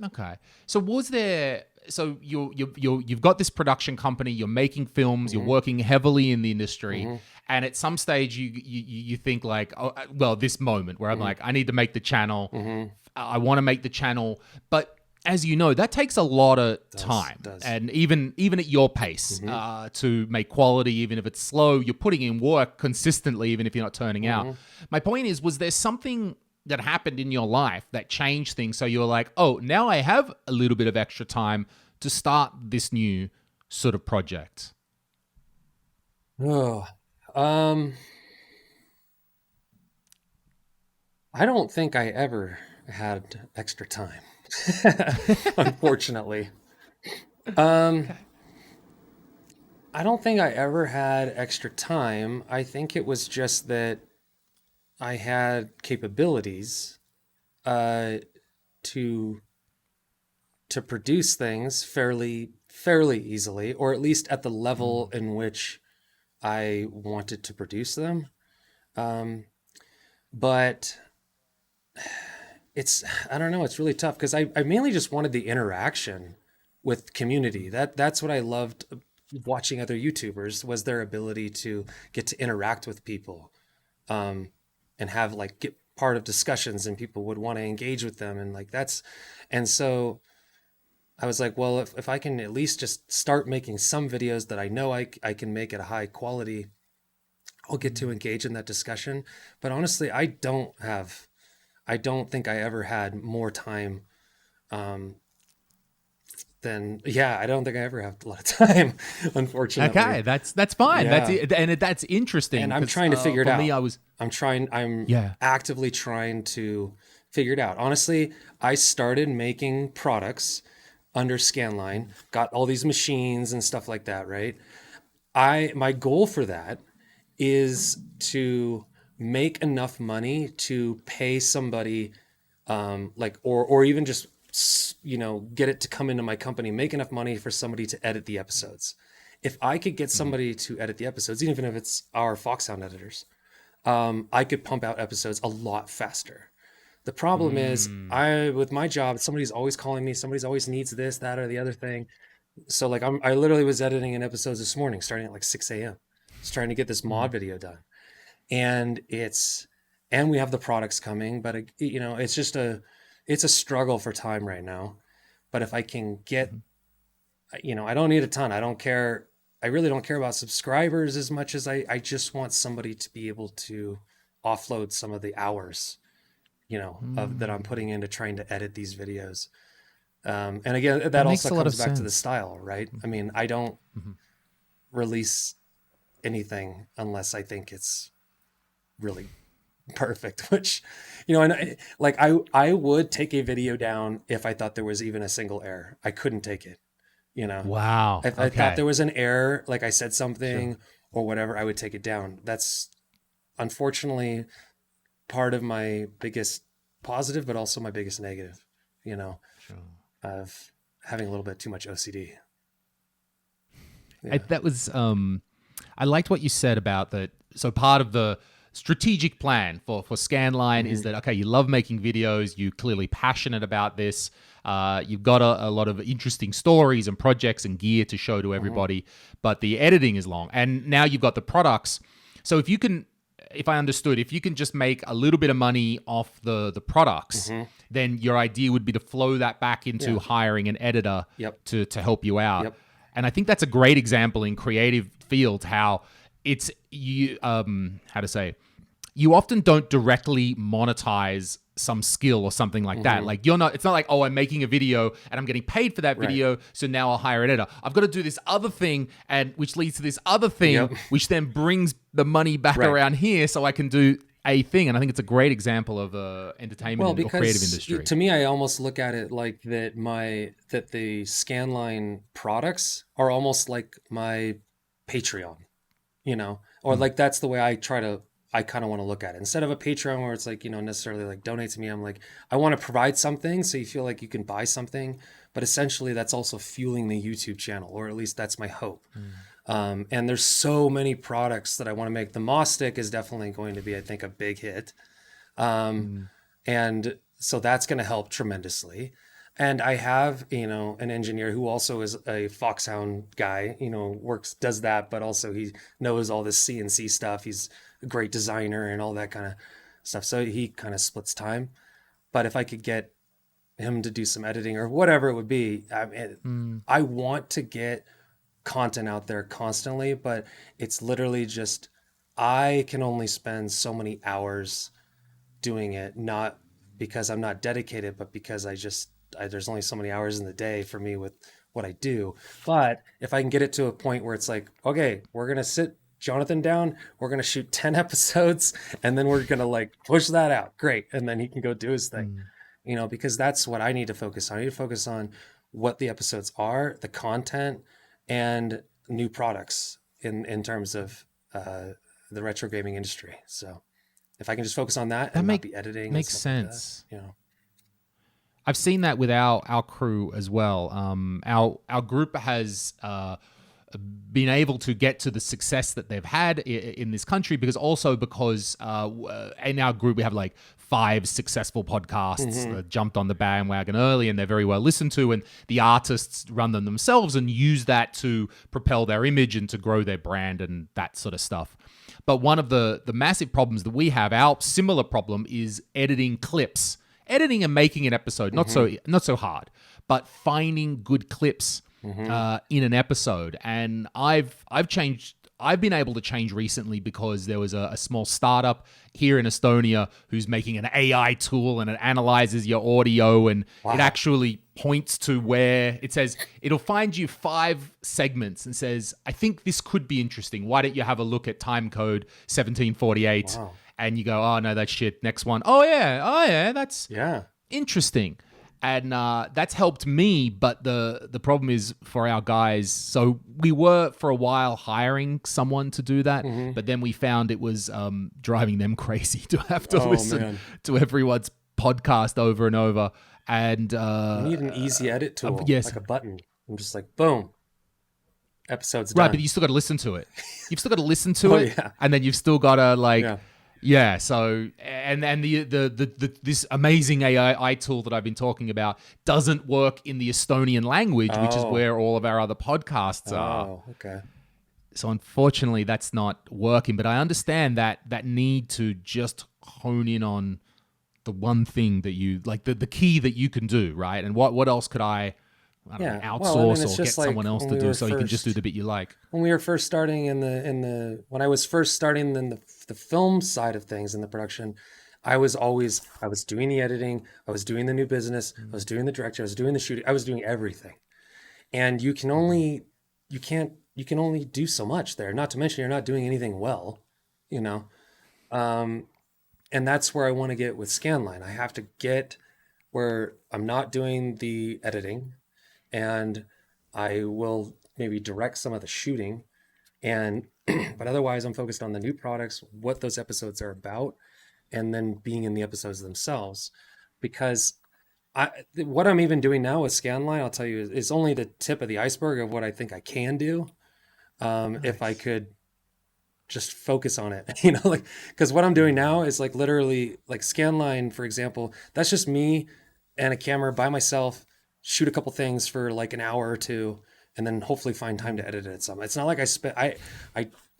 Okay. So was there? So you've got this production company. You're making films. You're working heavily in the industry, and at some stage you think like, oh, well, this moment where I'm like, I need to make the channel. I want to make the channel, but as you know, that takes a lot of time, and even at your pace to make quality, even if it's slow, you're putting in work consistently, even if you're not turning out. My point is, was there something that happened in your life that changed things, so you're like, oh, now I have a little bit of extra time to start this new sort of project? Oh, I don't think I ever had extra time. Unfortunately. I don't think I ever had extra time. I think it was just that I had capabilities to produce things fairly easily, or at least at the level in which I wanted to produce them. But I don't know, it's really tough because I mainly just wanted the interaction with community. That's what I loved watching other YouTubers, was their ability to get to interact with people, and have get part of discussions, and people would want to engage with them, and and so I was like, well, if I can at least just start making some videos that I know I can make at a high quality, I'll get to engage in that discussion. But honestly, I don't think I ever had more time I don't think I ever have a lot of time, unfortunately. Okay, that's fine. Yeah. That's interesting. And I'm trying to figure it out. Me, I'm actively trying to figure it out. Honestly, I started making products under Scanline, got all these machines and stuff like that, right? My goal for that is to make enough money to pay somebody, or even just get it to come into my company, make enough money for somebody to edit the episodes. If I could get somebody to edit the episodes, even if it's our Foxhound editors, I could pump out episodes a lot faster. The problem is, with my job, somebody's always calling me, somebody's always needs this, that, or the other thing. So I literally was editing an episode this morning, starting at 6 a.m. Just trying to get this mod video done. And we have the products coming, but it's a struggle for time right now. But if I can get, I don't need a ton. I don't care. I really don't care about subscribers as much as I just want somebody to be able to offload some of the hours, that I'm putting into trying to edit these videos. And again, that also comes back to the style, right? I mean, I don't release anything unless I think it's really perfect, which, you know, and I would take a video down if I thought there was even a single error. I couldn't take it, you know. Wow. If I thought Okay. there was an error, like I said something Sure. or whatever, I would take it down. That's unfortunately part of my biggest positive, but also my biggest negative, you know, Sure. of having a little bit too much OCD. I, Yeah. that was I liked what you said about that. So part of the strategic plan for Scanline is that, okay, you love making videos, you're clearly passionate about this, you've got a lot of interesting stories and projects and gear to show to everybody, but the editing is long, and now you've got the products. So if you can, if I understood, if you can just make a little bit of money off the products, then your idea would be to flow that back into Yeah. hiring an editor Yep. to help you out. Yep. And I think that's a great example in creative fields how it's you how to say, you often don't directly monetize some skill or something like that. Like it's not like, oh, I'm making a video and I'm getting paid for that Right. video, so now I'll hire an editor. I've got to do this other thing, and which leads to this other thing, Yep. which then brings the money back Right. around here so I can do a thing. And I think it's a great example of entertainment Well, or creative because industry. to me, I almost look at it like that the Scanline products are almost like my Patreon, you know, or like that's the way I kind of want to look at it. Instead of a Patreon where it's like, you know, necessarily like donate to me, I'm like, I want to provide something so you feel like you can buy something, but essentially that's also fueling the YouTube channel, or at least that's my hope. And there's so many products that I want to make. The Moss Stick is definitely going to be, I think, a big hit. And so that's going to help tremendously. And I have, you know, an engineer who also is a Foxhound guy, you know, does that, but also he knows all this CNC stuff. He's a great designer and all that kind of stuff. So he kind of splits time. But if I could get him to do some editing or whatever it would be, I want to get content out there constantly, but it's literally just, I can only spend so many hours doing it, not because I'm not dedicated, but because there's only so many hours in the day for me with what I do. But if I can get it to a point where it's like, okay, we're going to sit Jonathan down, we're going to shoot 10 episodes, and then we're going to like push that out. Great. And then he can go do his thing, you know, because that's what I need to focus on. I need to focus on what the episodes are, the content, and new products in terms of the retro gaming industry. So if I can just focus on that and not be editing, makes and stuff sense. like that, you know. I've seen that with our crew as well. Our group has been able to get to the success that they've had in this country because in our group we have like 5 successful podcasts that jumped on the bandwagon early, and they're very well listened to, and the artists run them themselves and use that to propel their image and to grow their brand and that sort of stuff. But one of the massive problems that we have, our similar problem, is editing clips. Editing and making an episode, not so hard, but finding good clips in an episode. And I've been able to change recently because there was a small startup here in Estonia who's making an AI tool, and it analyzes your audio, and it actually points to where it says, it'll find you 5 segments and says, I think this could be interesting. Why don't you have a look at time code 1748? Wow. And you go, oh no, that's shit. Next one. Oh yeah, that's interesting. And that's helped me, but the problem is for our guys. So we were for a while hiring someone to do that, but then we found it was driving them crazy to have to listen to everyone's podcast over and over. And you need an easy edit tool, yes. like a button. I'm just like, boom, episode's right, done. but you still got to listen to it. You've still got to listen to it, yeah. and then you've still got to like. Yeah, so and the this amazing AI tool that I've been talking about doesn't work in the Estonian language, which is where all of our other podcasts are. Oh, okay. So unfortunately, that's not working. But I understand that need to just hone in on the one thing that you like, the key that you can do, right? And what else could I don't know, outsource or get someone else to do so you can just do the bit you like. When we were first starting when I was first starting in the film side of things in the production, I was doing the editing, I was doing the new business, I was doing the direction, I was doing the shooting, I was doing everything. And you can only do so much there. Not to mention you're not doing anything well, you know. Um, and that's where I want to get with Scanline. I have to get where I'm not doing the editing, and I will maybe direct some of the shooting, and but otherwise I'm focused on the new products, what those episodes are about, and then being in the episodes themselves. Because what I'm even doing now with Scanline, I'll tell you, is only the tip of the iceberg of what I think I can do. If I Nice. could just focus on it, like, because what I'm doing now is like literally like Scanline, for example, that's just me and a camera by myself, shoot a couple things for like an hour or two, and then hopefully find time to edit it some. It's not like I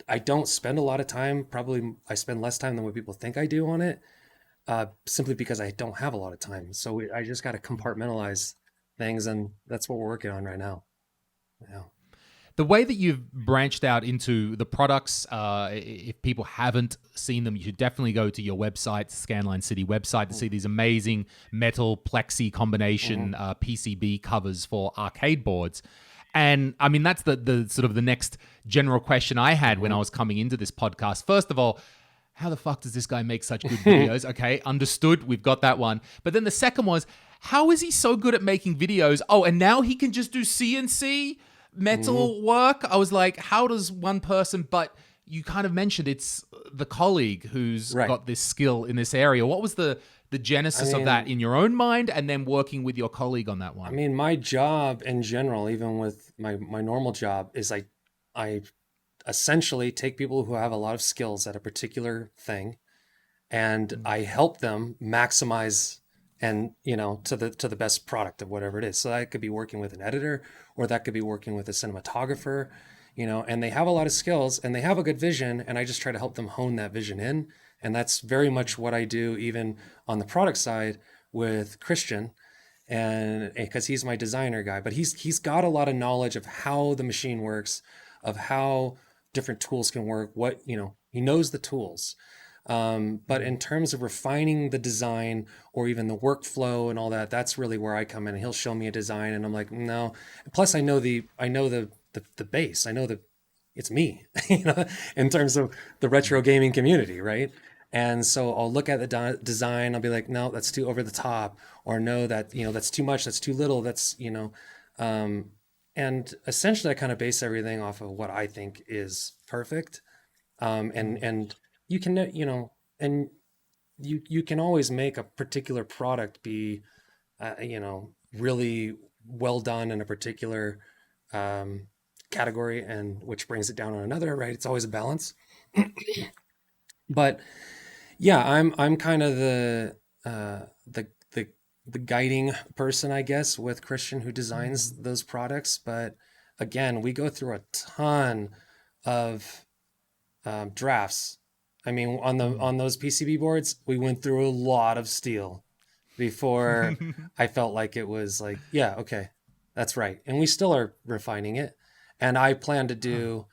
I don't spend a lot of time. Probably I spend less time than what people think I do on it, simply because I don't have a lot of time. So I just got to compartmentalize things, and that's what we're working on right now. Yeah. The way that you've branched out into the products, if people haven't seen them, you should definitely go to your website, Scanline City website, to see these amazing metal plexi combination Mm-hmm. PCB covers for arcade boards. And I mean, that's the sort of the next general question I had when I was coming into this podcast. First of all, how the fuck does this guy make such good Mm-hmm. videos? Okay, understood. We've got that one. But then the second was, how is he so good at making videos? Oh, and now he can just do CNC Mm-hmm. metal work. I was like, how does one person, but you kind of mentioned it's the colleague who's Right. got this skill in this area. What was the I genesis of that mean, in your own mind and then working with your colleague on that I one? mean, my job in general, even with my normal job, is I essentially take people who have a lot of skills at a particular thing, and I help them maximize and to the best product of whatever it is. So that could be working with an editor, or that could be working with a cinematographer, and they have a lot of skills and they have a good vision, and I just try to help them hone that vision in. And that's very much what I do even on the product side with Christian, and because he's my designer guy, but he's got a lot of knowledge of how the machine works, of how different tools can work, what he knows the tools. But in terms of refining the design or even the workflow and all that, that's really where I come in. And he'll show me a design, and I'm like, no. Plus, I know the base. I know the it's me, in terms of the retro gaming community, right? And so I'll look at the design. I'll be like, no, that's too over the top, or no, that's too much. That's too little. Um, and essentially, I kind of base everything off of what I think is perfect. And you can, and you can always make a particular product be, really well done in a particular um, category, and which brings it down on another, right? It's always a balance. But yeah, I'm kind of the guiding person, I guess, with Christian, who designs those products. But again, we go through a ton of drafts. I mean, on those PCB boards, we went through a lot of steel before I felt like it was like, yeah, okay, that's right. And we still are refining it. And I plan to do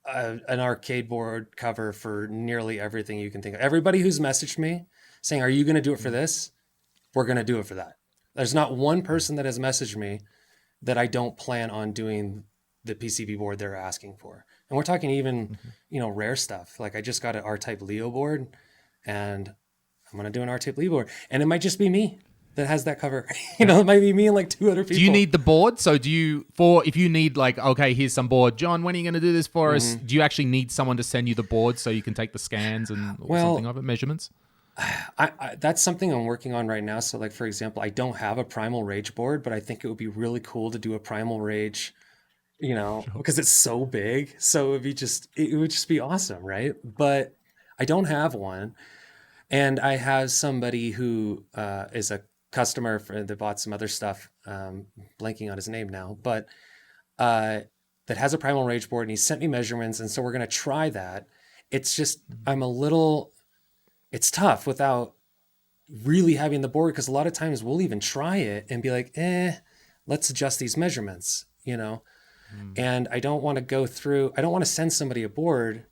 an arcade board cover for nearly everything you can think of. Everybody who's messaged me saying, "Are you going to do it for this?" We're going to do it for that. There's not one person that has messaged me that I don't plan on doing the PCB board they're asking for. And we're talking even, rare stuff. Like I just got an R-Type Leo board, and I'm going to do an R-Type Leo board. And it might just be me that has that cover. It might be me and like two other Do you people. need the board? So do you for if you need like okay, here's some board, John, when are you going to do this for us? Hmm. Do you actually need someone to send you the board so you can take the scans and or something Well, of it, measurements? that's something I'm working on right now. So, like for example, I don't have a Primal Rage board, but I think it would be really cool to do a Primal Rage, Sure. because it's so big. So it would just be awesome, right? But I don't have one, and I have somebody who is a customer that bought some other stuff. Blanking on his name now, but uh, that has a Primal Rage board, and he sent me measurements, and so we're gonna try that. It's just I'm a little. It's tough without really having the board, because a lot of times we'll even try it and be like, let's adjust these measurements, Mm. and I don't want to send somebody a board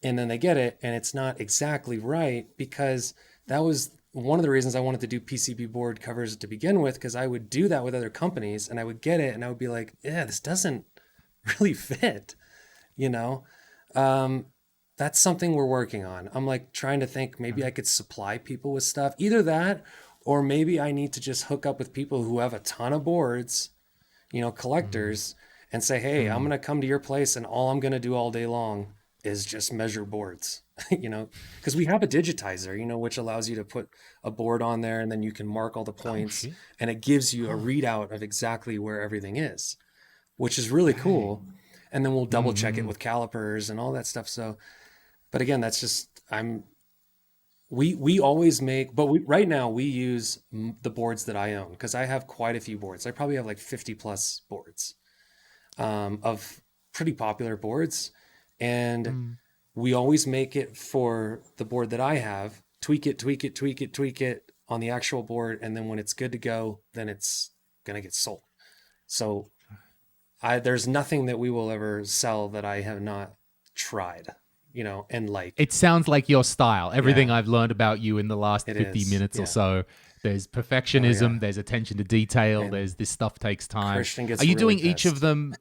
and then they get it and it's not exactly right, because that was one of the reasons I wanted to do PCB board covers to begin with, because I would do that with other companies and I would get it and I would be like, yeah, this doesn't really fit, you know? Um, that's something we're working on. I'm like trying to think maybe I could supply people with stuff. Either that, or maybe I need to just hook up with people who have a ton of boards, collectors, and say, hey, I'm going to come to your place and all I'm going to do all day long is just measure boards, because we have a digitizer, which allows you to put a board on there and then you can mark all the points and it gives you a readout of exactly where everything is, which is really cool. And then we'll double check it with calipers and all that stuff. So, but again, that's just, we always make, but right now we use the boards that I own because I have quite a few boards. I probably have like 50 plus boards of pretty popular boards. And we always make it for the board that I have, tweak it on the actual board. And then when it's good to go, then it's going to get sold. So there's nothing that we will ever sell that I have not tried. And like it sounds like your style. Everything I've learned about you in the last 50 minutes or so. There's perfectionism, there's attention to detail, and there's this stuff takes time. Christian gets Are you really doing each pissed. of them?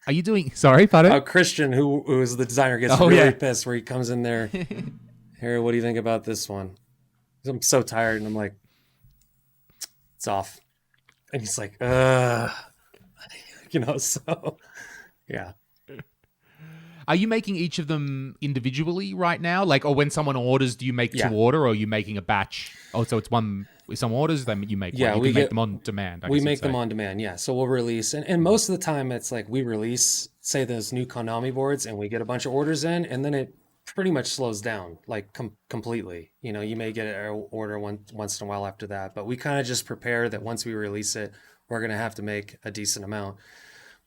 Are you doing Sorry, pardon? Christian, who is the designer, gets really pissed where he comes in there. Here, what do you think about this one? I'm so tired and I'm like, it's off. And he's like, so yeah. Are you making each of them individually right now? Like, or when someone orders, do you make to order, or are you making a batch? Oh, so it's one with some orders, then you make one. You can make them on demand. We make them on demand, yeah. So we'll release, and most of the time it's like we release, say, those new Konami boards, and we get a bunch of orders in, and then it pretty much slows down, like completely. You may get an order once in a while after that, but we kind of just prepare that once we release it, we're going to have to make a decent amount.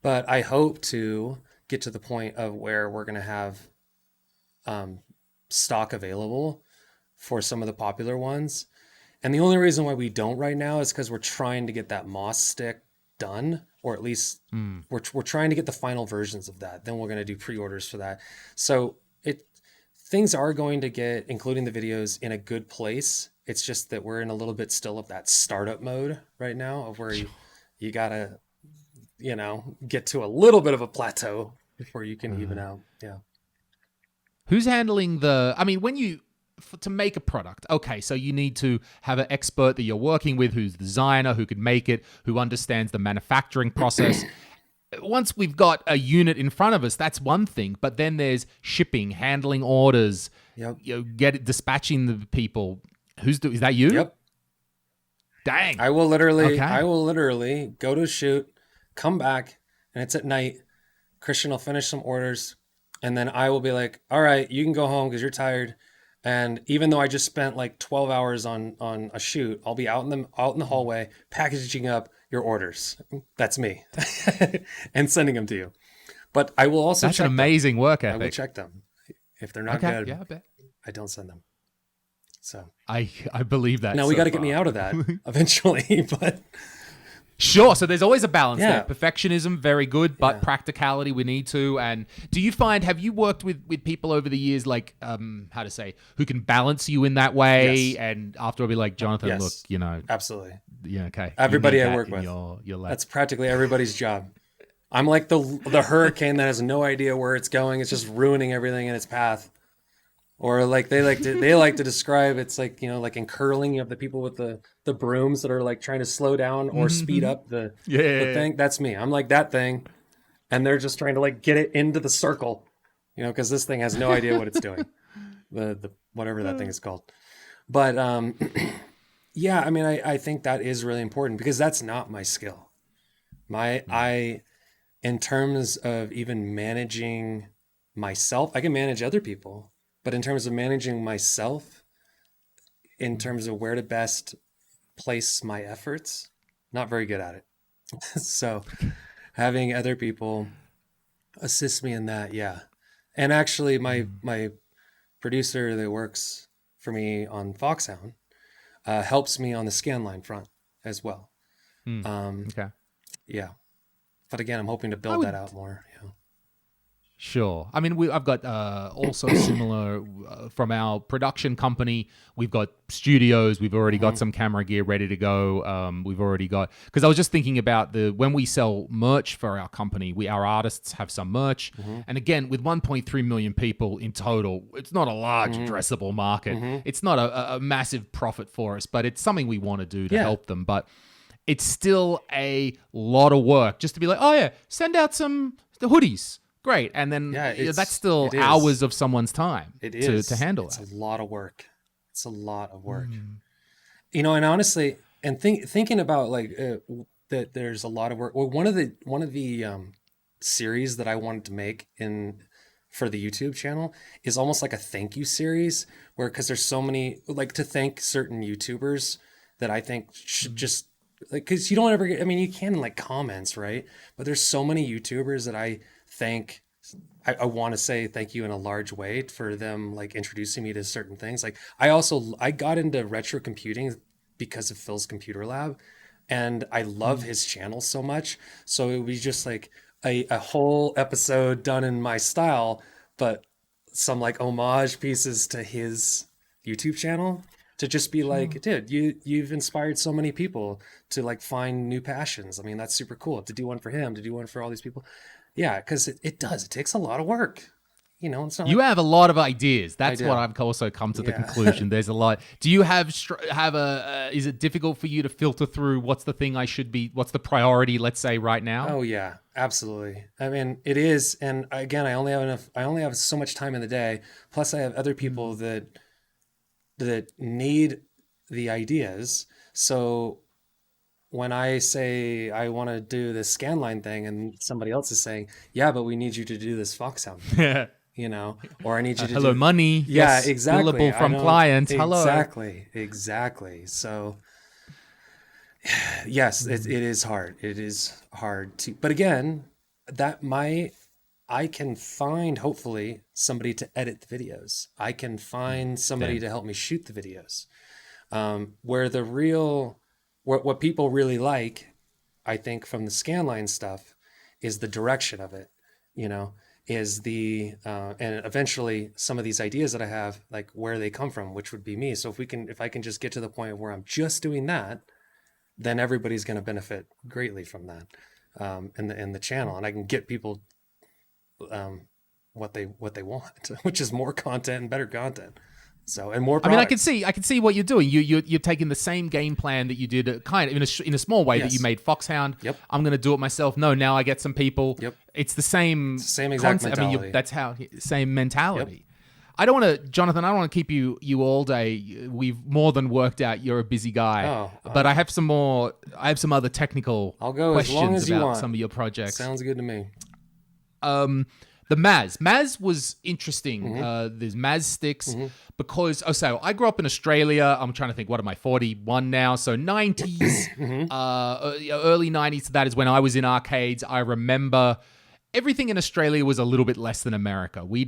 But I hope to get to the point of where we're going to have stock available for some of the popular ones. And the only reason why we don't right now is because we're trying to get that moss stick done, or at least we're trying to get the final versions of that. Then we're going to do pre-orders for that. So things are going to get, including the videos, in a good place. It's just that we're in a little bit still of that startup mode right now, of where you got to get to a little bit of a plateau before you can even out. Yeah. Who's handling to make a product? Okay, so you need to have an expert that you're working with who's the designer, who could make it, who understands the manufacturing process. Once we've got a unit in front of us, that's one thing. But then there's shipping, handling orders, dispatching the people. Is that you? Yep. Dang. I will literally go to a shoot, come back, and it's at night. Christian will finish some orders, and then I will be like, all right, you can go home because you're tired. And even though I just spent like 12 hours on a shoot, I'll be out in the hallway packaging up your orders. That's me. And sending them to you. But I will also That's an amazing work ethic. I will check them. If they're not good, I bet. I don't send them. So I believe that. Now we got to get me out of that eventually, but sure. So there's always a balance there. Perfectionism, very good, but practicality, we need to. And have you worked with people over the years, like, who can balance you in that way? Yes. And after I'll be like, Jonathan, look, absolutely. Yeah. Okay. Everybody I work with. Your lab. That's practically everybody's job. I'm like the hurricane that has no idea where it's going. It's just ruining everything in its path. Or like they like to describe, it's like, like in curling, you have the people with the brooms that are like trying to slow down or speed up the thing. That's me. I'm like that thing. And they're just trying to like get it into the circle, because this thing has no idea what it's doing. The whatever that thing is called. But I think that is really important because that's not my skill. In terms of even managing myself, I can manage other people. But in terms of managing myself, in terms of where to best place my efforts, not very good at it. So having other people assist me in that, yeah. And actually my producer that works for me on Foxhound helps me on the Scanline front as well. Okay. Yeah. But again, I'm hoping to build that out more. Yeah. Sure. I mean, I've got also similar from our production company. We've got studios. We've already got some camera gear ready to go. We've already got, because I was just thinking about when we sell merch for our company, our artists have some merch. And again, with 1.3 million people in total, it's not a large addressable market. It's not a massive profit for us, but it's something we want to do to help them. But it's still a lot of work just to be like, oh yeah, send out the hoodies. Great. And then that's still hours of someone's time to handle that. It's a lot of work. It's a lot of work. You know, and honestly, and thinking about like that there's a lot of work. Well, one of the series that I wanted to make for the YouTube channel is almost like a thank you series because there's so many, like, to thank certain YouTubers that I think should just, like, because you don't ever get, I mean, you can in like comments, right? But there's so many YouTubers that I I want to say thank you in a large way for them, like, introducing me to certain things. Like, I got into retro computing because of Phil's Computer Lab, and I love his channel so much. So it would be just like a whole episode done in my style, but some like homage pieces to his YouTube channel, to just be like, dude, you've inspired so many people to like find new passions. I mean, that's super cool to do one for him, to do one for all these people. Yeah, because it takes a lot lot of work. You know, it's not you have a lot of ideas. That's what I've also come to the conclusion. There's a lot. Do you have is it difficult for you to filter through what's the thing what's the priority, let's say, right now? Oh yeah, absolutely. I mean, it is. And again, I only have so much time in the day. Plus I have other people that need the ideas. So when I say I want to do this Scanline thing and somebody else is saying, yeah, but we need you to do this Foxhound thing, you know, or I need you to hello, money. Yeah, yes, exactly. Billable from clients. Hello. Exactly. So yes, it is hard. It is hard to, but again, I can find, hopefully, somebody to edit the videos. I can find somebody to help me shoot the videos. Where the real, what people really like, I think, from the Scanline stuff is the direction of it, you know, is and eventually some of these ideas that I have, like where they come from, which would be me. So if I can just get to the point where I'm just doing that, then everybody's going to benefit greatly from that, in the channel. And I can get people, what they want, which is more content and better content. So, and more products. I mean, I can see what you're doing. You're taking the same game plan that you did, kind of in a small way, that you made Foxhound. Yep. I'm going to do it myself. No, now I get some people. Yep. It's the same exact concept. mentality. I mean, that's how same mentality. Yep. I don't want to, Jonathan. I don't want to keep you all day. We've more than worked out you're a busy guy. But I have some more. I have some other technical questions about some of your projects. Sounds good to me. The Maz was interesting. There's Maz sticks because so I grew up in Australia. I'm trying to think, what am I, 41 now? So 90s, early 90s. That is when I was in arcades. I remember everything in Australia was a little bit less than America. We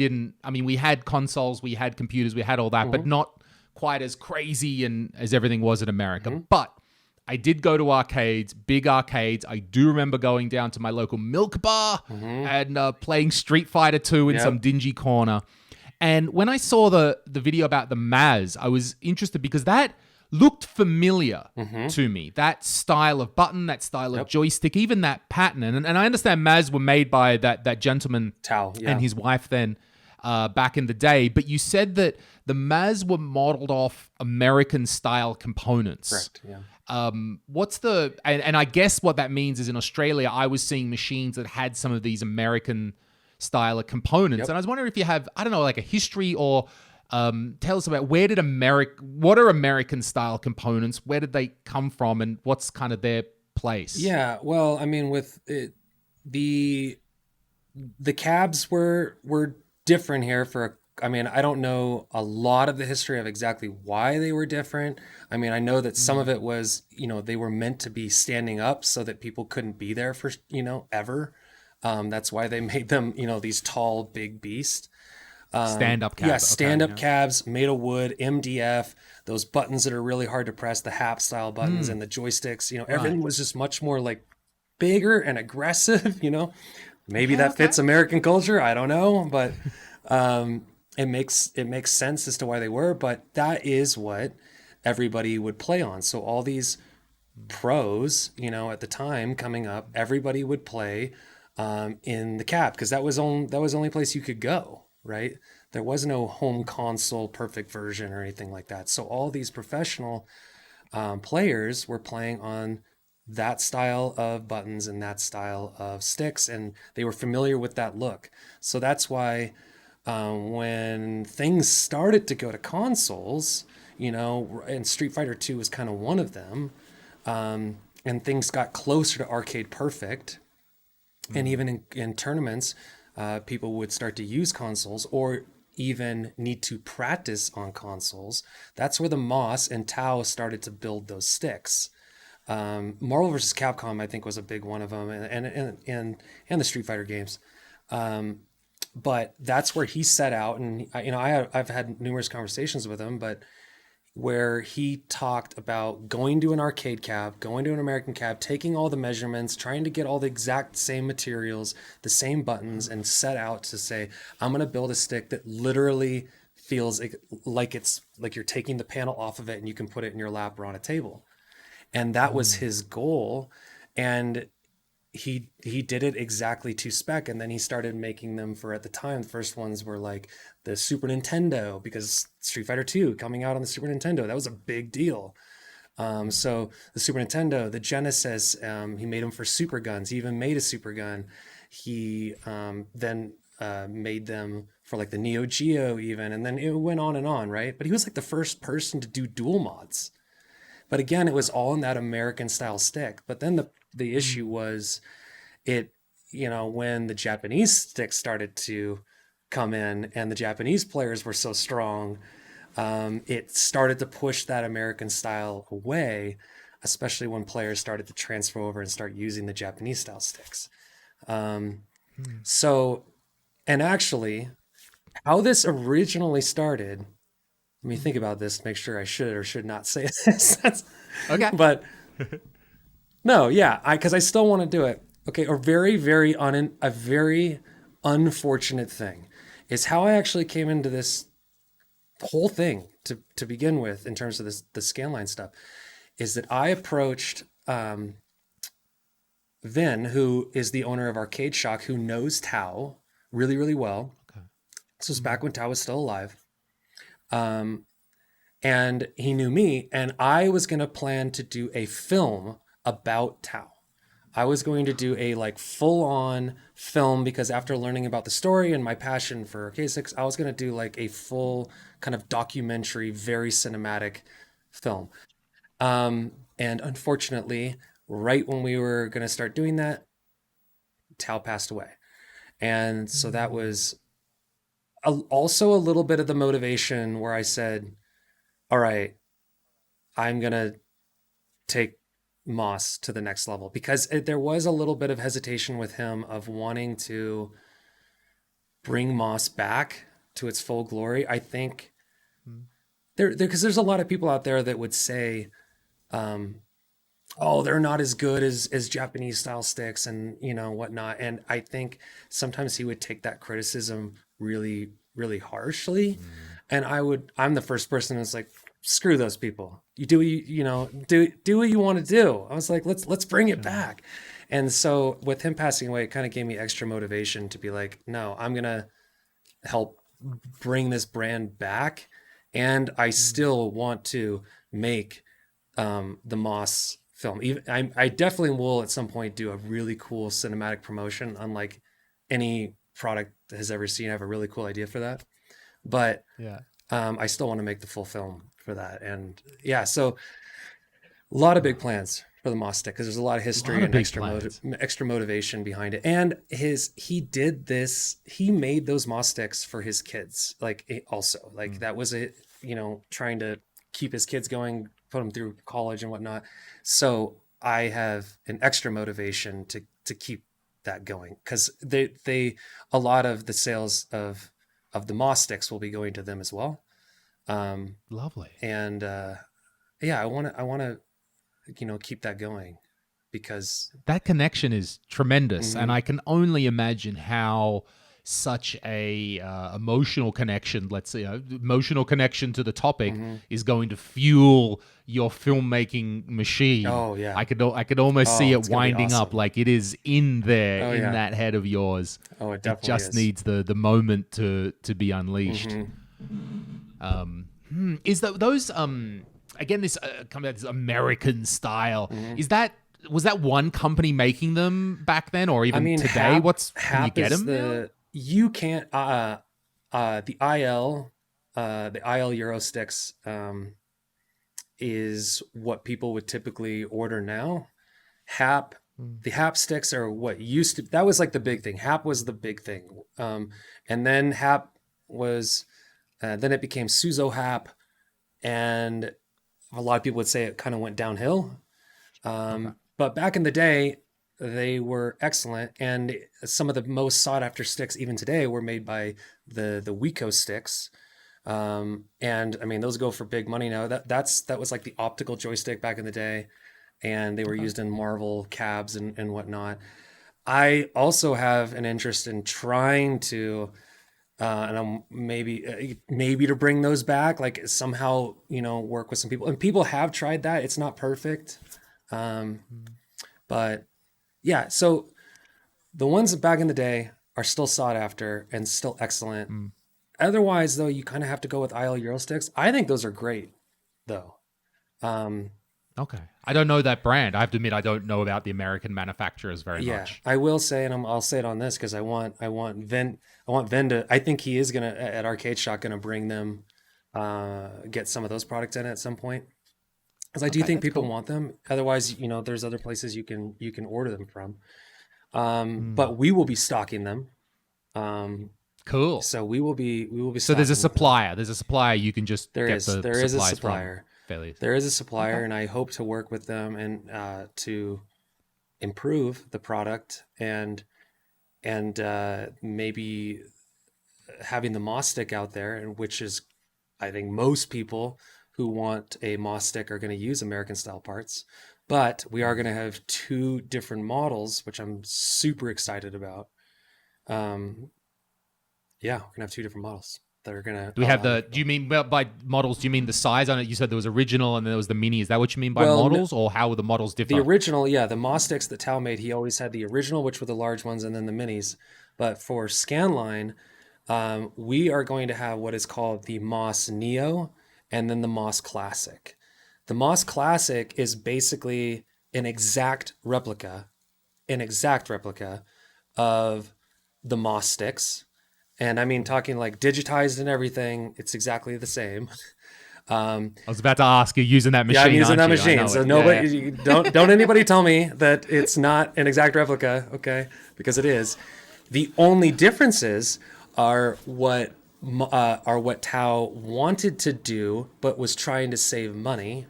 had consoles, we had computers, we had all that, but not quite as crazy and as everything was in America. But I did go to arcades, big arcades. I do remember going down to my local milk bar and playing Street Fighter 2 in some dingy corner. And when I saw the video about the Maz, I was interested because that looked familiar to me. That style of button, that style of joystick, even that pattern. And I understand Maz were made by that gentleman Tao, and his wife then back in the day. But you said that the Maz were modeled off American-style components. Correct, yeah. What's and I guess what that means is in Australia, I was seeing machines that had some of these American style of components. And I was wondering if you have, I don't know, like a history or tell us about what are American style components? Where did they come from and what's kind of their place? Yeah, well, I mean, with it, the cabs were different here I don't know a lot of the history of exactly why they were different. I mean, I know that some of it was, they were meant to be standing up so that people couldn't be there for, ever. That's why they made them, these tall, big beasts. Stand-up cabs. Yeah, stand-up cabs made of wood, MDF, those buttons that are really hard to press, the HAP-style buttons and the joysticks. Everything was just much more like bigger and aggressive, maybe that fits American culture. I don't know, but it makes sense as to why they were. But that is what everybody would play on. So all these pros, at the time coming up, everybody would play in the cab because that was the only place you could go, right? There was no home console perfect version or anything like that. So all these professional players were playing on that style of buttons and that style of sticks, and they were familiar with that look. So that's why when things started to go to consoles, and Street Fighter 2 was kind of one of them, and things got closer to arcade perfect, and even in tournaments, people would start to use consoles or even need to practice on consoles. That's where the Moss and Tao started to build those sticks. Marvel vs. Capcom, I think, was a big one of them, and the Street Fighter games. But that's where he set out, and I've had numerous conversations with him, but where he talked about going to an arcade cab, going to an American cab, taking all the measurements, trying to get all the exact same materials, the same buttons, and set out to say, I'm going to build a stick that literally feels like it's like you're taking the panel off of it and you can put it in your lap or on a table. And that was his goal. And he did it exactly to spec, and then he started making them for, at the time, the first ones were like the Super Nintendo, because Street Fighter 2 coming out on the Super Nintendo, that was a big deal. So the Super Nintendo, the Genesis, he made them for super guns. He even made a super gun. He then made them for like the Neo Geo even, and then it went on and on, right? But he was like the first person to do dual mods. But again, it was all in that American style stick. But then the issue was it, when the Japanese sticks started to come in and the Japanese players were so strong, it started to push that American style away, especially when players started to transfer over and start using the Japanese style sticks. So, and actually, how this originally started, let me think about this to make sure I should or should not say this. Okay. But no, yeah, because I still want to do it. Okay, a very unfortunate thing is how I actually came into this whole thing to begin with in terms of the Scanline stuff, is that I approached Vin, who is the owner of Arcade Shock, who knows Tao really, really well. Okay. This was back when Tao was still alive. And he knew me, and I was going to plan to do a film about Tao. I was going to do a like full-on film, because after learning about the story and my passion for arcade sticks, I was going to do like a full kind of documentary, very cinematic film. And unfortunately, right when we were going to start doing that, Tao passed away. And so that was also a little bit of the motivation where I said, all right, I'm going to take Moss to the next level, because there was a little bit of hesitation with him of wanting to bring Moss back to its full glory. I think because there's a lot of people out there that would say, oh, they're not as good as Japanese style sticks and whatnot. And I think sometimes he would take that criticism really, really harshly. And I'm the first person that's like, screw those people. You do do what you want to do. I was like, let's bring it back. And so with him passing away, it kind of gave me extra motivation to be like, no, I'm gonna help bring this brand back. And I still want to make the Moss film. I definitely will at some point do a really cool cinematic promotion, unlike any product that has ever seen. I have a really cool idea for that. But Yeah. I still want to make the full film for that. And yeah, so a lot of big plans for the Moss stick, because there's a lot of history and extra motivation behind it. And he made those Moss sticks for his kids. That was it, trying to keep his kids going, put them through college and whatnot. So I have an extra motivation to keep that going, because a lot of the sales of the Moss sticks will be going to them as well. Lovely. And yeah, I want to keep that going, because That connection is tremendous, and mhm, I can only imagine how such a emotional connection, let's say, emotional connection to the topic, mhm. is going to fuel your filmmaking machine. Oh yeah. I could almost see Oh, it it's gonna be winding up awesome. like it is in there Oh in yeah. that head of yours. Oh, it It definitely just is. needs the moment to be unleashed. Hmm. Is that those again this kind of this American style? Hmm. Is that was that one company making them back then, or I even mean, today? What's can you Hap get is them now? you can't the IL Euro sticks is what people would typically order now. Hap the Hap sticks are what used to that was like the big thing. Hap was the big thing, and then Hap was then it became Suzo Hap, and a lot of people would say it kind of went downhill. Okay. But back in the day, they were excellent, and some of the most sought after sticks even today were made by the Wiko sticks. And I mean, those go for big money now. That was like the optical joystick back in the day, and they were Okay. used in Marvel cabs and whatnot. I also have an interest in trying to, and I'm maybe to bring those back, like somehow work with some people. And people have tried that. It's not perfect, um, but yeah. So the ones back in the day are still sought after and still excellent. Mm. Otherwise, though, you kind of have to go with IL Eurosticks. I think those are great, though. Um, Okay. I don't know that brand. I have to admit, I don't know about the American manufacturers very yeah, much. I will say, and I'll say it on this because I want Ven to. I think he is gonna at Arcade Shot gonna bring them, get some of those products in at some point because I do Okay, think that's people cool. want them. Otherwise, there's other places you can order them from. Mm. But we will be stocking them. Um, Cool. so we will be So there's a stocking with them. supplier. There's a supplier you can just There get is the there is a supplies from supplier. fairly. There is a supplier, Okay. and I hope to work with them and to improve the product and maybe having the Moss stick out there, and which is I think most people who want a Moss stick are going to use American style parts. But we are going to have two different models, which I'm super excited about. Um, yeah, we're gonna have two different models that are gonna Do we have allow you. the? Do you mean well, by models? Do you mean the size on it? You said there was original and then there was the mini. Is that what you mean by Well, models, or how the models the differ? original, yeah, the Moss sticks that Tao made, he always had the original, which were the large ones, and then the minis. But for Scanline, we are going to have what is called the Moss Neo and then the Moss Classic. The Moss Classic is basically an exact replica, an exact replica of the Moss sticks. And I mean, talking like digitized and everything, it's exactly the same. Um, I was about to ask you using that yeah, I'm machine, using aren't that you? I machine. know So it. Yeah. nobody, don't anybody tell me that it's not an exact replica, okay? Because it is. The only differences are what Tao wanted to do, but was trying to save money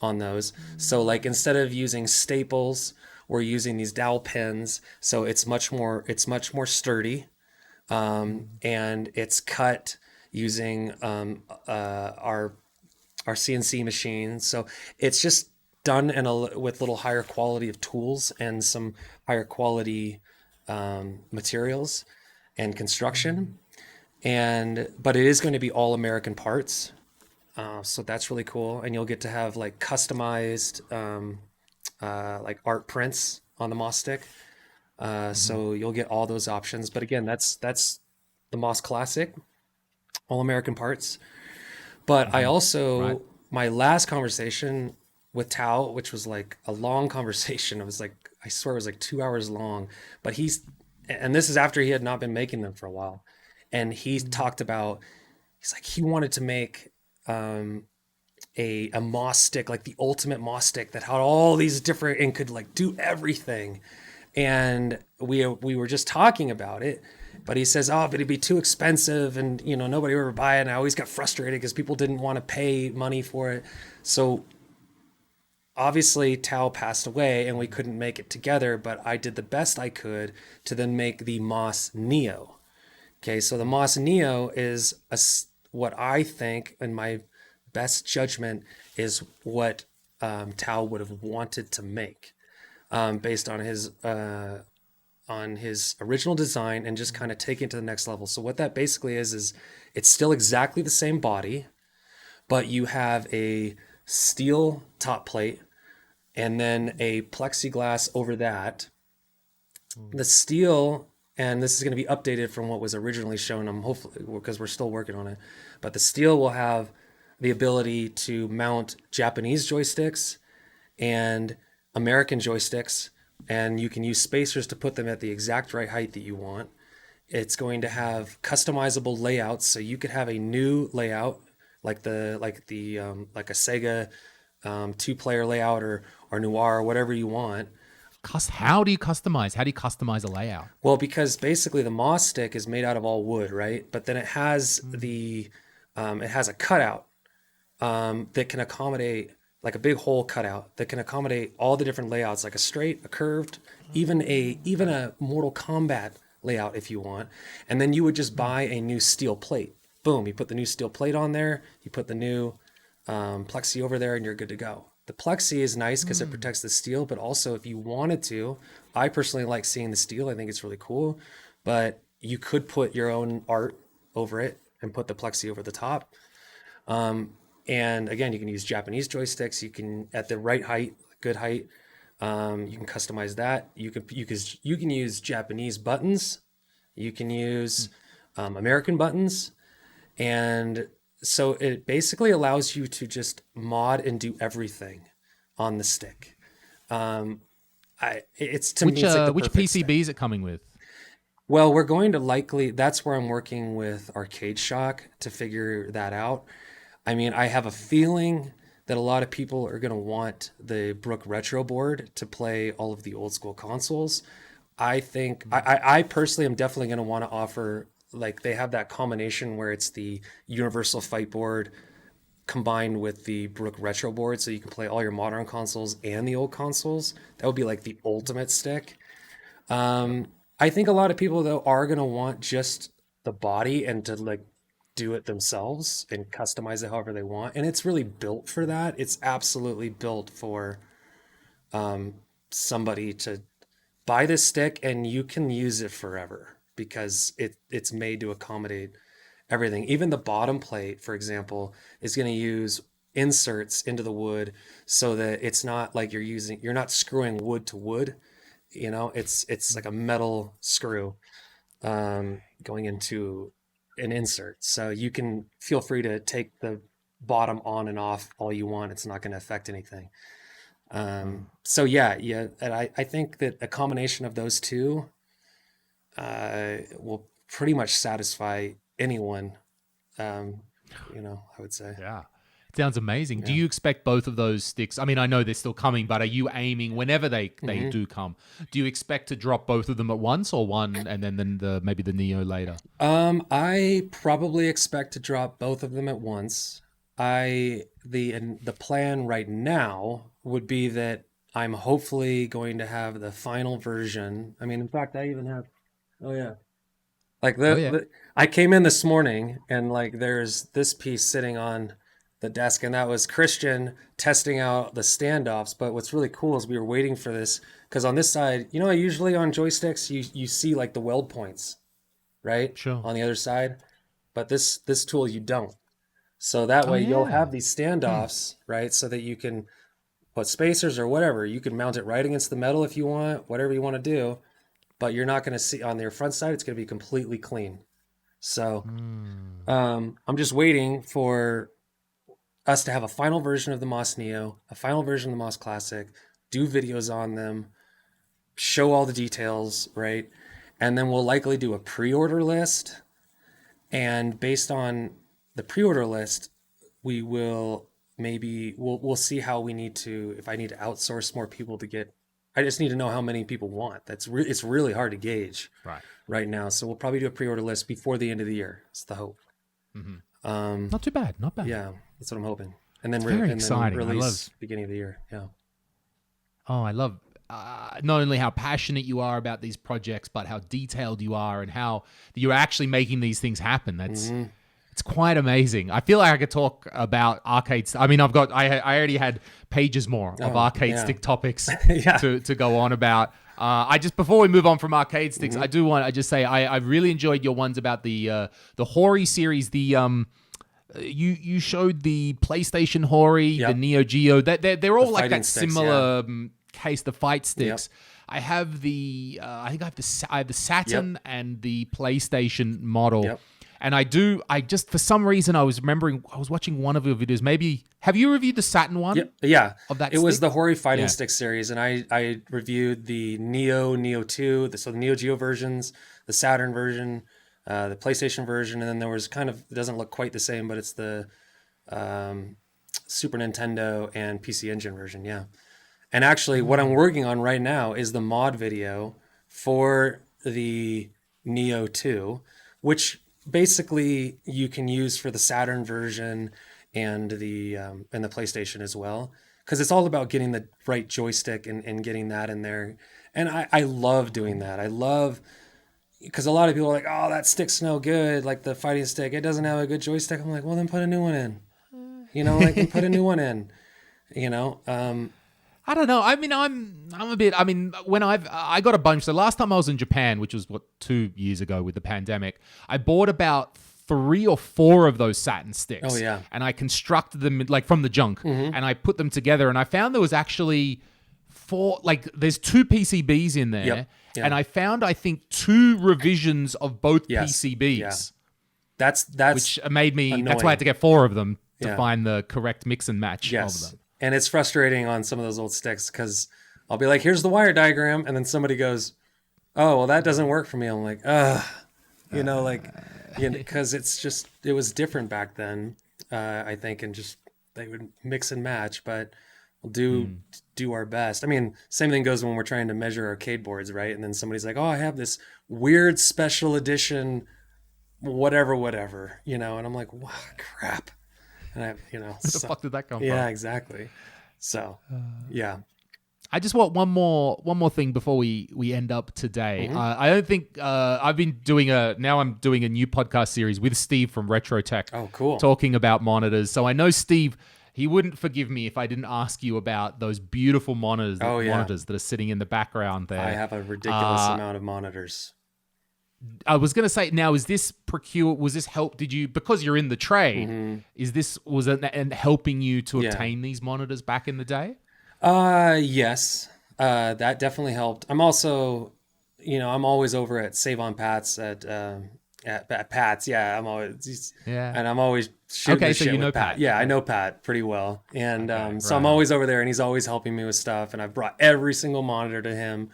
on those. So like instead of using staples, we're using these dowel pins. So it's much more sturdy, and it's cut using our CNC machines. So it's just done with a little higher quality of tools and some higher quality materials and construction. And but it is going to be all American parts, so that's really cool. And you'll get to have like customized like art prints on the Moss stick. Mm-hmm. So you'll get all those options. But again, that's the Moss Classic, all American parts. But I Mm-hmm. Right. also, my last conversation with Tao, which was like a long conversation, it was like, I swear it was like 2 hours long. But and this is after he had not been making them for a while. And he talked about, he's like, he wanted to make a moss stick, like the ultimate moss stick that had all these different and could like do everything. And we were just talking about it, but he says, "Oh, but it'd be too expensive, and nobody would ever buy it." And I always got frustrated because people didn't want to pay money for it. So obviously, Tao passed away, and we couldn't make it together. But I did the best I could to then make the Moss Neo. Okay, so the Moss Neo is what I think, in my best judgment, is what Tao would have wanted to make. based on his original design and just kind of take it to the next level. So what that basically is it's still exactly the same body, but you have a steel top plate and then a plexiglass over that. The steel, and this is going to be updated from what was originally shown, hopefully, because we're still working on it, but the steel will have the ability to mount Japanese joysticks and American joysticks, and you can use spacers to put them at the exact right height that you want. It's going to have customizable layouts, so you could have a new layout like a Sega 2-player layout or Noir or whatever you want. How do you customize? How do you customize a layout? Well, because basically the Moss stick is made out of all wood, right? But then it has it has a cutout that can accommodate, like a big hole cutout that can accommodate all the different layouts, like a straight, a curved, even a Mortal Kombat layout if you want. And then you would just buy a new steel plate. Boom, you put the new steel plate on there, you put the new plexi over there, and you're good to go. The plexi is nice because it protects the steel, but also if you wanted to, I personally like seeing the steel. I think it's really cool, but you could put your own art over it and put the plexi over the top. And again, you can use Japanese joysticks. You can, at the right height, good height, you can customize that. You can use Japanese buttons. You can use American buttons. And so it basically allows you to just mod and do everything on the stick. It's to me, it's like the Which perfect PCB stick. is it coming with? Well, we're going to likely, that's where I'm working with Arcade Shock to figure that out. I mean, I have a feeling that a lot of people are going to want the Brook Retro board to play all of the old school consoles. I think, I personally am definitely going to want to offer, like, they have that combination where it's the Universal Fight board combined with the Brook Retro board, so you can play all your modern consoles and the old consoles. That would be like the ultimate stick. I think a lot of people though are gonna want just the body and to like do it themselves and customize it however they want. And it's really built for that. It's absolutely built for somebody to buy this stick and you can use it forever because it's made to accommodate everything. Even the bottom plate, for example, is going to use inserts into the wood so that it's not like you're not screwing wood to wood. You know, it's like a metal screw going into an insert. So you can feel free to take the bottom on and off all you want. It's not going to affect anything. So yeah. And I think that a combination of those two will pretty much satisfy anyone. I would say. Yeah. It sounds amazing. Yeah. Do you expect both of those sticks? I mean, I know they're still coming, but are you aiming whenever they do come? Do you expect to drop both of them at once or one and then maybe the Neo later? I probably expect to drop both of them at once. The plan right now would be that I'm hopefully going to have the final version. I mean, in fact, I even have, like I came in this morning and like there's this piece sitting on the desk and that was Christian testing out the standoffs. But what's really cool is we were waiting for this because on this side, usually on joysticks you see like the weld points, right? Sure. On the other side, but this tool you don't. So that way you'll have these standoffs, right? So that you can put spacers or whatever. You can mount it right against the metal if you want, whatever you want to do. But you're not going to see on your front side, it's going to be completely clean. So I'm just waiting for us to have a final version of the Moss Neo, a final version of the Moss Classic, do videos on them, show all the details, right? And then we'll likely do a pre-order list. And based on the pre-order list, we'll see how we need to, if I need to outsource more people to get, I just need to know how many people want. It's really hard to gauge right now. So we'll probably do a pre-order list before the end of the year. It's the hope. Mm-hmm. Not too bad. Yeah, that's what I'm hoping. And then very exciting. Then release beginning of the year. Yeah. Oh, I love not only how passionate you are about these projects, but how detailed you are and how you're actually making these things happen. That's It's quite amazing. I feel like I could talk about I mean, I already had pages more of arcade stick topics Yeah. to go on about. Before we move on from arcade sticks, Mm-hmm. I do want to just say I really enjoyed your ones about the Hori series. You showed the PlayStation Hori, the Yep. Neo Geo. They're all like fighting that sticks, similar case. The fight Yep. sticks. I have I think I have the Saturn and the PlayStation model. Yep. And I just, for some reason, I was watching one of your videos. Maybe, have you reviewed the Saturn one? Yeah. Of that it was stick? the Hori fighting Yeah. stick series, and I reviewed the Neo 2, so the Neo Geo versions, the Saturn version, the PlayStation version, and then there was it doesn't look quite the same, but it's the Super Nintendo and PC Engine version, yeah. And actually, what I'm working on right now is the mod video for the Neo 2, which basically you can use for the Saturn version and the PlayStation as well, because it's all about getting the right joystick and getting that in there. And I love doing that. I love, because a lot of people are like, oh, that stick's no good, like the fighting stick, it doesn't have a good joystick. I'm like, well, then put a new one in. Put a new one in. I don't know. I mean, I'm a bit. I mean, I got a bunch. So last time I was in Japan, which was 2 years ago with the pandemic, I bought about 3 or 4 of those Saturn sticks. Oh, yeah. And I constructed them like from the junk, and I put them together. And I found there was actually 4. Like, there's 2 PCBs in there, Yep. Yeah. and I found, I think, 2 revisions of both Yes. PCBs. Yeah. That's which made me. annoying. That's why I had to get 4 of them to Yeah. find the correct mix and match Yes. of them. And it's frustrating on some of those old sticks, because I'll be like, here's the wire diagram. And then somebody goes, oh, well, that doesn't work for me. I'm like, because it was different back then, I think, and just they would mix and match, but we'll do our best. I mean, same thing goes when we're trying to measure arcade boards, right? And then somebody's like, oh, I have this weird special edition, whatever, and I'm like, wow, crap. And Where the fuck did that come from? Yeah, exactly. So, yeah. I just want one more thing before we end up today. I don't think I'm doing a new podcast series with Steve from Retro Tech. Oh, cool. Talking about monitors. So I know Steve, he wouldn't forgive me if I didn't ask you about those beautiful monitors that are sitting in the background there. I have a ridiculous amount of monitors. I was going to say, now, was this help? Did you, because you're in the trade, was it helping you to obtain these monitors back in the day? Yes, that definitely helped. I'm also, I'm always over at Save on Pat's at Pat's. Yeah, and I'm always shooting the shit with Pat. Yeah, I know Pat pretty well, and so I'm always over there, and he's always helping me with stuff. And I've brought every single monitor to him.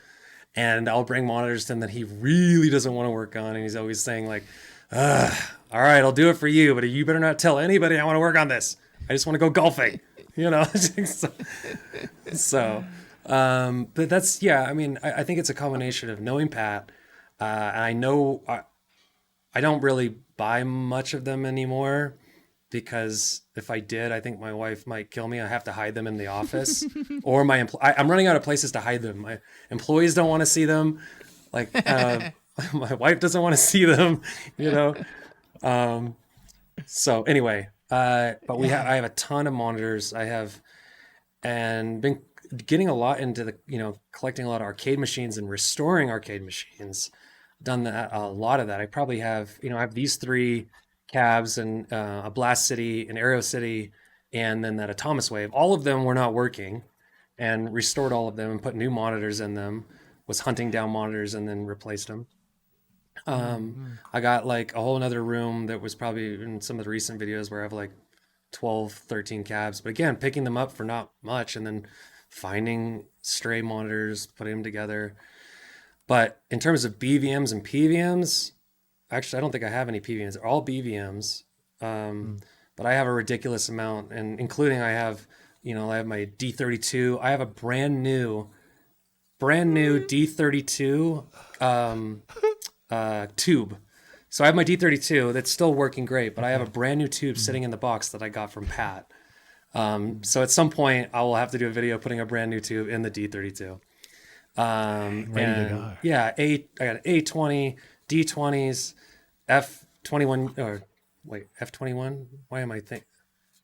And I'll bring monitors to him that he really doesn't want to work on. And he's always saying like, all right, I'll do it for you, but you better not tell anybody I want to work on this. I just want to go golfing, but that's, I mean, I think it's a combination of knowing Pat. And I know I don't really buy much of them anymore, because if I did, I think my wife might kill me. I have to hide them in the office, or I'm running out of places to hide them. My employees don't want to see them. Like, my wife doesn't want to see them, So anyway, but I have a ton of monitors. I have, and been getting a lot into the, collecting a lot of arcade machines and restoring arcade machines. Done that, a lot of that. I probably have, I have these 3 cabs and a Blast City, an Aero City, and then that Atomus Wave. All of them were not working, and restored all of them and put new monitors in them. Was hunting down monitors and then replaced them. I got like a whole another room that was probably in some of the recent videos where I have like 12, 13 cabs. But again, picking them up for not much, and then finding stray monitors, putting them together. But in terms of BVMs and PVMs, actually, I don't think I have any PVMs. They're all BVMs. But I have a ridiculous amount, and including I have my D32. I have a brand new D32 tube. So I have my D32 that's still working great, but I have a brand new tube sitting in the box that I got from Pat. So at some point I will have to do a video putting a brand new tube in the D32. Ready to go. Yeah, I got A20, D20s, F21 or F21. Why am I think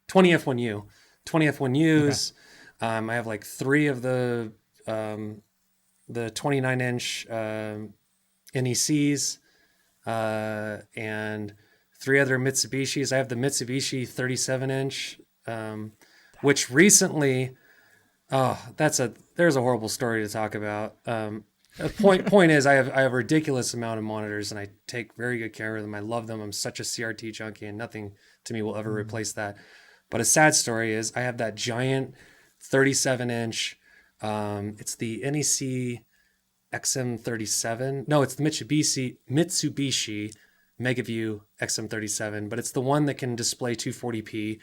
20 F1U, 20 F1Us. I have like 3 of the 29-inch NECs, and 3 other Mitsubishis. I have the Mitsubishi 37-inch, which recently, there's a horrible story to talk about. The point is, I have a ridiculous amount of monitors, and I take very good care of them. I love them. I'm such a CRT junkie, and nothing to me will ever replace that. But a sad story is, I have that giant 37-inch. It's the NEC XM37. No, it's the Mitsubishi Megaview XM37, but it's the one that can display 240p.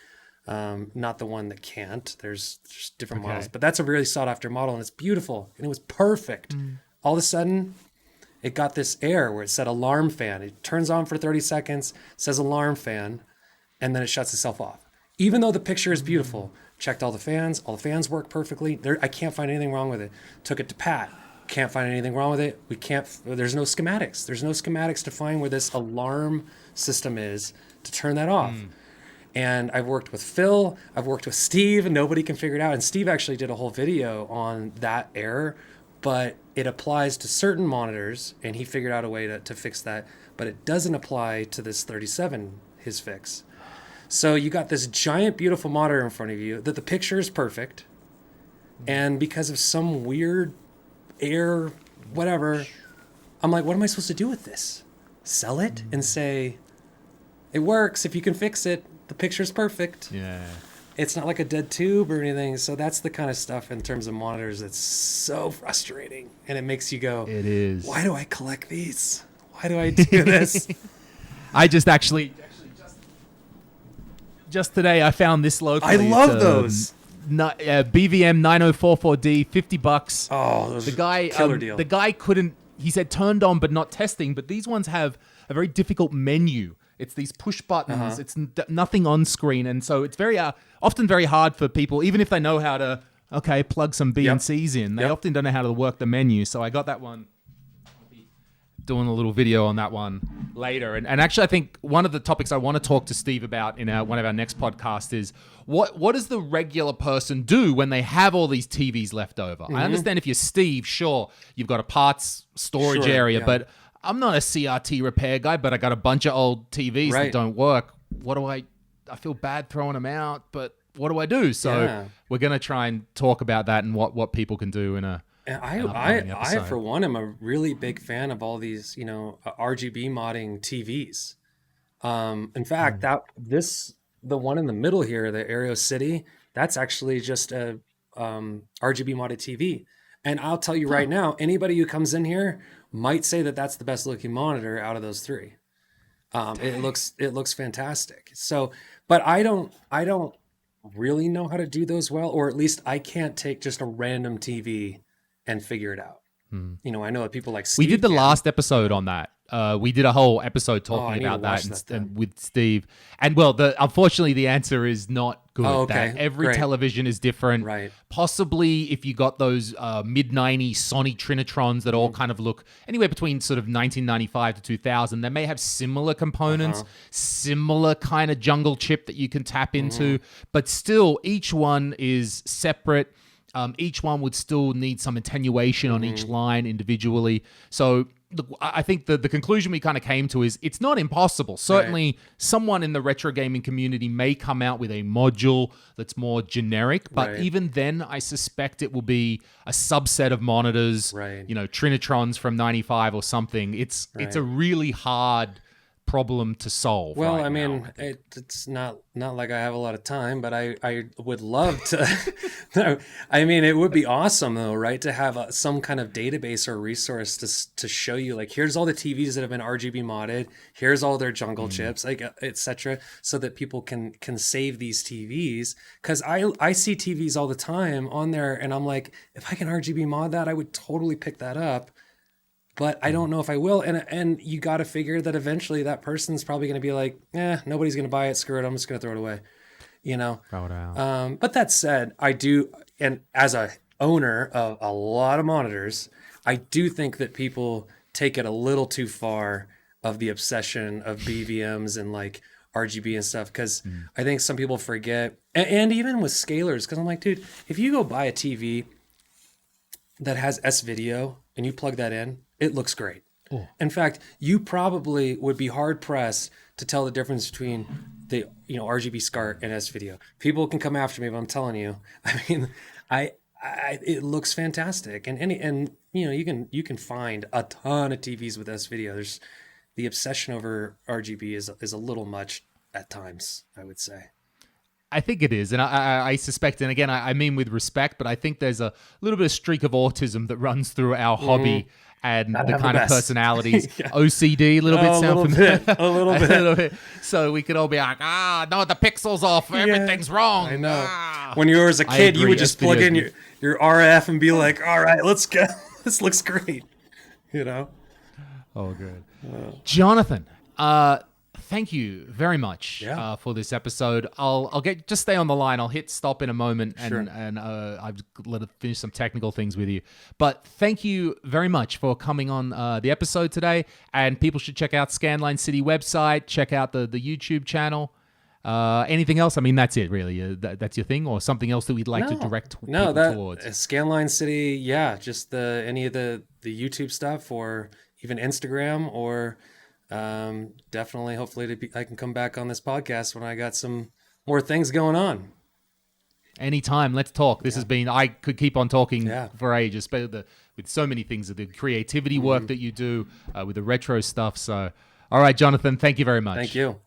Not the one that can't. There's different models, but that's a really sought after model, and it's beautiful, and it was perfect. All of a sudden, it got this error where it said alarm fan. It turns on for 30 seconds, says alarm fan, and then it shuts itself off. Even though the picture is beautiful, checked all the fans work perfectly. I can't find anything wrong with it. Took it to Pat. Can't find anything wrong with it. There's no schematics. There's no schematics to find where this alarm system is to turn that off. And I've worked with Phil, I've worked with Steve, and nobody can figure it out. And Steve actually did a whole video on that error, but it applies to certain monitors, and he figured out a way to fix that, but it doesn't apply to this 37, his fix. So you got this giant, beautiful monitor in front of you that the picture is perfect, and because of some weird error, whatever, I'm like, what am I supposed to do with this? Sell it and say, it works if you can fix it. The picture's perfect. Yeah. It's not like a dead tube or anything. So that's the kind of stuff in terms of monitors that's so frustrating. And it makes you go, it is. Why do I collect these? Why do I do this? I just today I found this locally. I love those. BVM 9044D, $50. Oh, those killer deal. The guy couldn't, he said turned on but not testing, but these ones have a very difficult menu. It's these push buttons. It's nothing on screen. And so it's very often very hard for people, even if they know how to, plug some BNCs in. They often don't know how to work the menu. So I got that one. I'll be doing a little video on that one later. And actually, I think one of the topics I want to talk to Steve about in one of our next podcasts is what does the regular person do when they have all these TVs left over? I understand if you're Steve, sure, you've got a parts storage area, but I'm not a CRT repair guy, but I got a bunch of old TVs that don't work. What do I feel bad throwing them out, but what do I do? So we're going to try and talk about that and what people can do in a I for one am a really big fan of all these, RGB modding TVs. In fact, the one in the middle here, the Aero City, that's actually just a RGB modded TV. And I'll tell you right now, anybody who comes in here might say that that's the best looking monitor out of those 3. It looks fantastic. So, but I don't really know how to do those well, or at least I can't take just a random TV and figure it out. I know that people like Steve. We did the last episode on that. We did a whole episode talking about that and with Steve. And unfortunately, the answer is not good. Oh, okay. That every television is different. Right. Possibly if you got those mid-90s Sony Trinitrons that all kind of look anywhere between sort of 1995 to 2000, they may have similar components, similar kind of jungle chip that you can tap into, but still each one is separate. Each one would still need some attenuation on each line individually. So look, I think the conclusion we kind of came to is it's not impossible. Certainly someone in the retro gaming community may come out with a module that's more generic, but even then I suspect it will be a subset of monitors, Trinitrons from 95 or something. It's a really hard problem to solve. Well, I mean, it's not like I have a lot of time, but I would love to. I mean, it would be awesome though, right? To have some kind of database or resource to show you, like, here's all the TVs that have been RGB modded, here's all their jungle chips, like etc., so that people can save these TVs. Because I see TVs all the time on there, and I'm like, if I can RGB mod that, I would totally pick that up. But I don't know if I will. And you got to figure that eventually that person's probably going to be like, nobody's going to buy it. Screw it. I'm just going to throw it away, Throw it out. But that said, I do. And as a owner of a lot of monitors, I do think that people take it a little too far of the obsession of BVMs and like, RGB and stuff, because I think some people forget, and even with scalers, because I'm like, dude, if you go buy a TV that has S video and you plug that in, it looks great. Oh. In fact, you probably would be hard pressed to tell the difference between the RGB SCART and S video. People can come after me, but I'm telling you, I mean, it looks fantastic, and you can find a ton of TVs with S video. There's the obsession over RGB is a little much at times, I would say. I think it is, and I suspect, and again, I mean with respect, but I think there's a little bit of streak of autism that runs through our hobby and the kind of personalities. Yeah. OCD, a little bit sound familiar? A little bit. A little bit. So we could all be like, no, the pixel's off, everything's wrong. I know. When you were as a kid, you would just plug in your RF and be like, all right, let's go. This looks great. Oh, good. Jonathan, thank you very much for this episode. I'll just stay on the line. I'll hit stop in a moment and I've let it finish some technical things with you. But thank you very much for coming on the episode today. And people should check out Scanline City website, check out the YouTube channel. Anything else? I mean, that's it, really. That's your thing, or something else that we'd like to direct people towards? Scanline City, just any of the YouTube stuff, or even Instagram, or definitely, hopefully, I can come back on this podcast when I got some more things going on. Anytime, let's talk. This has been, I could keep on talking for ages, but with so many things, the creativity work that you do, with the retro stuff. So, all right, Jonathan, thank you very much. Thank you.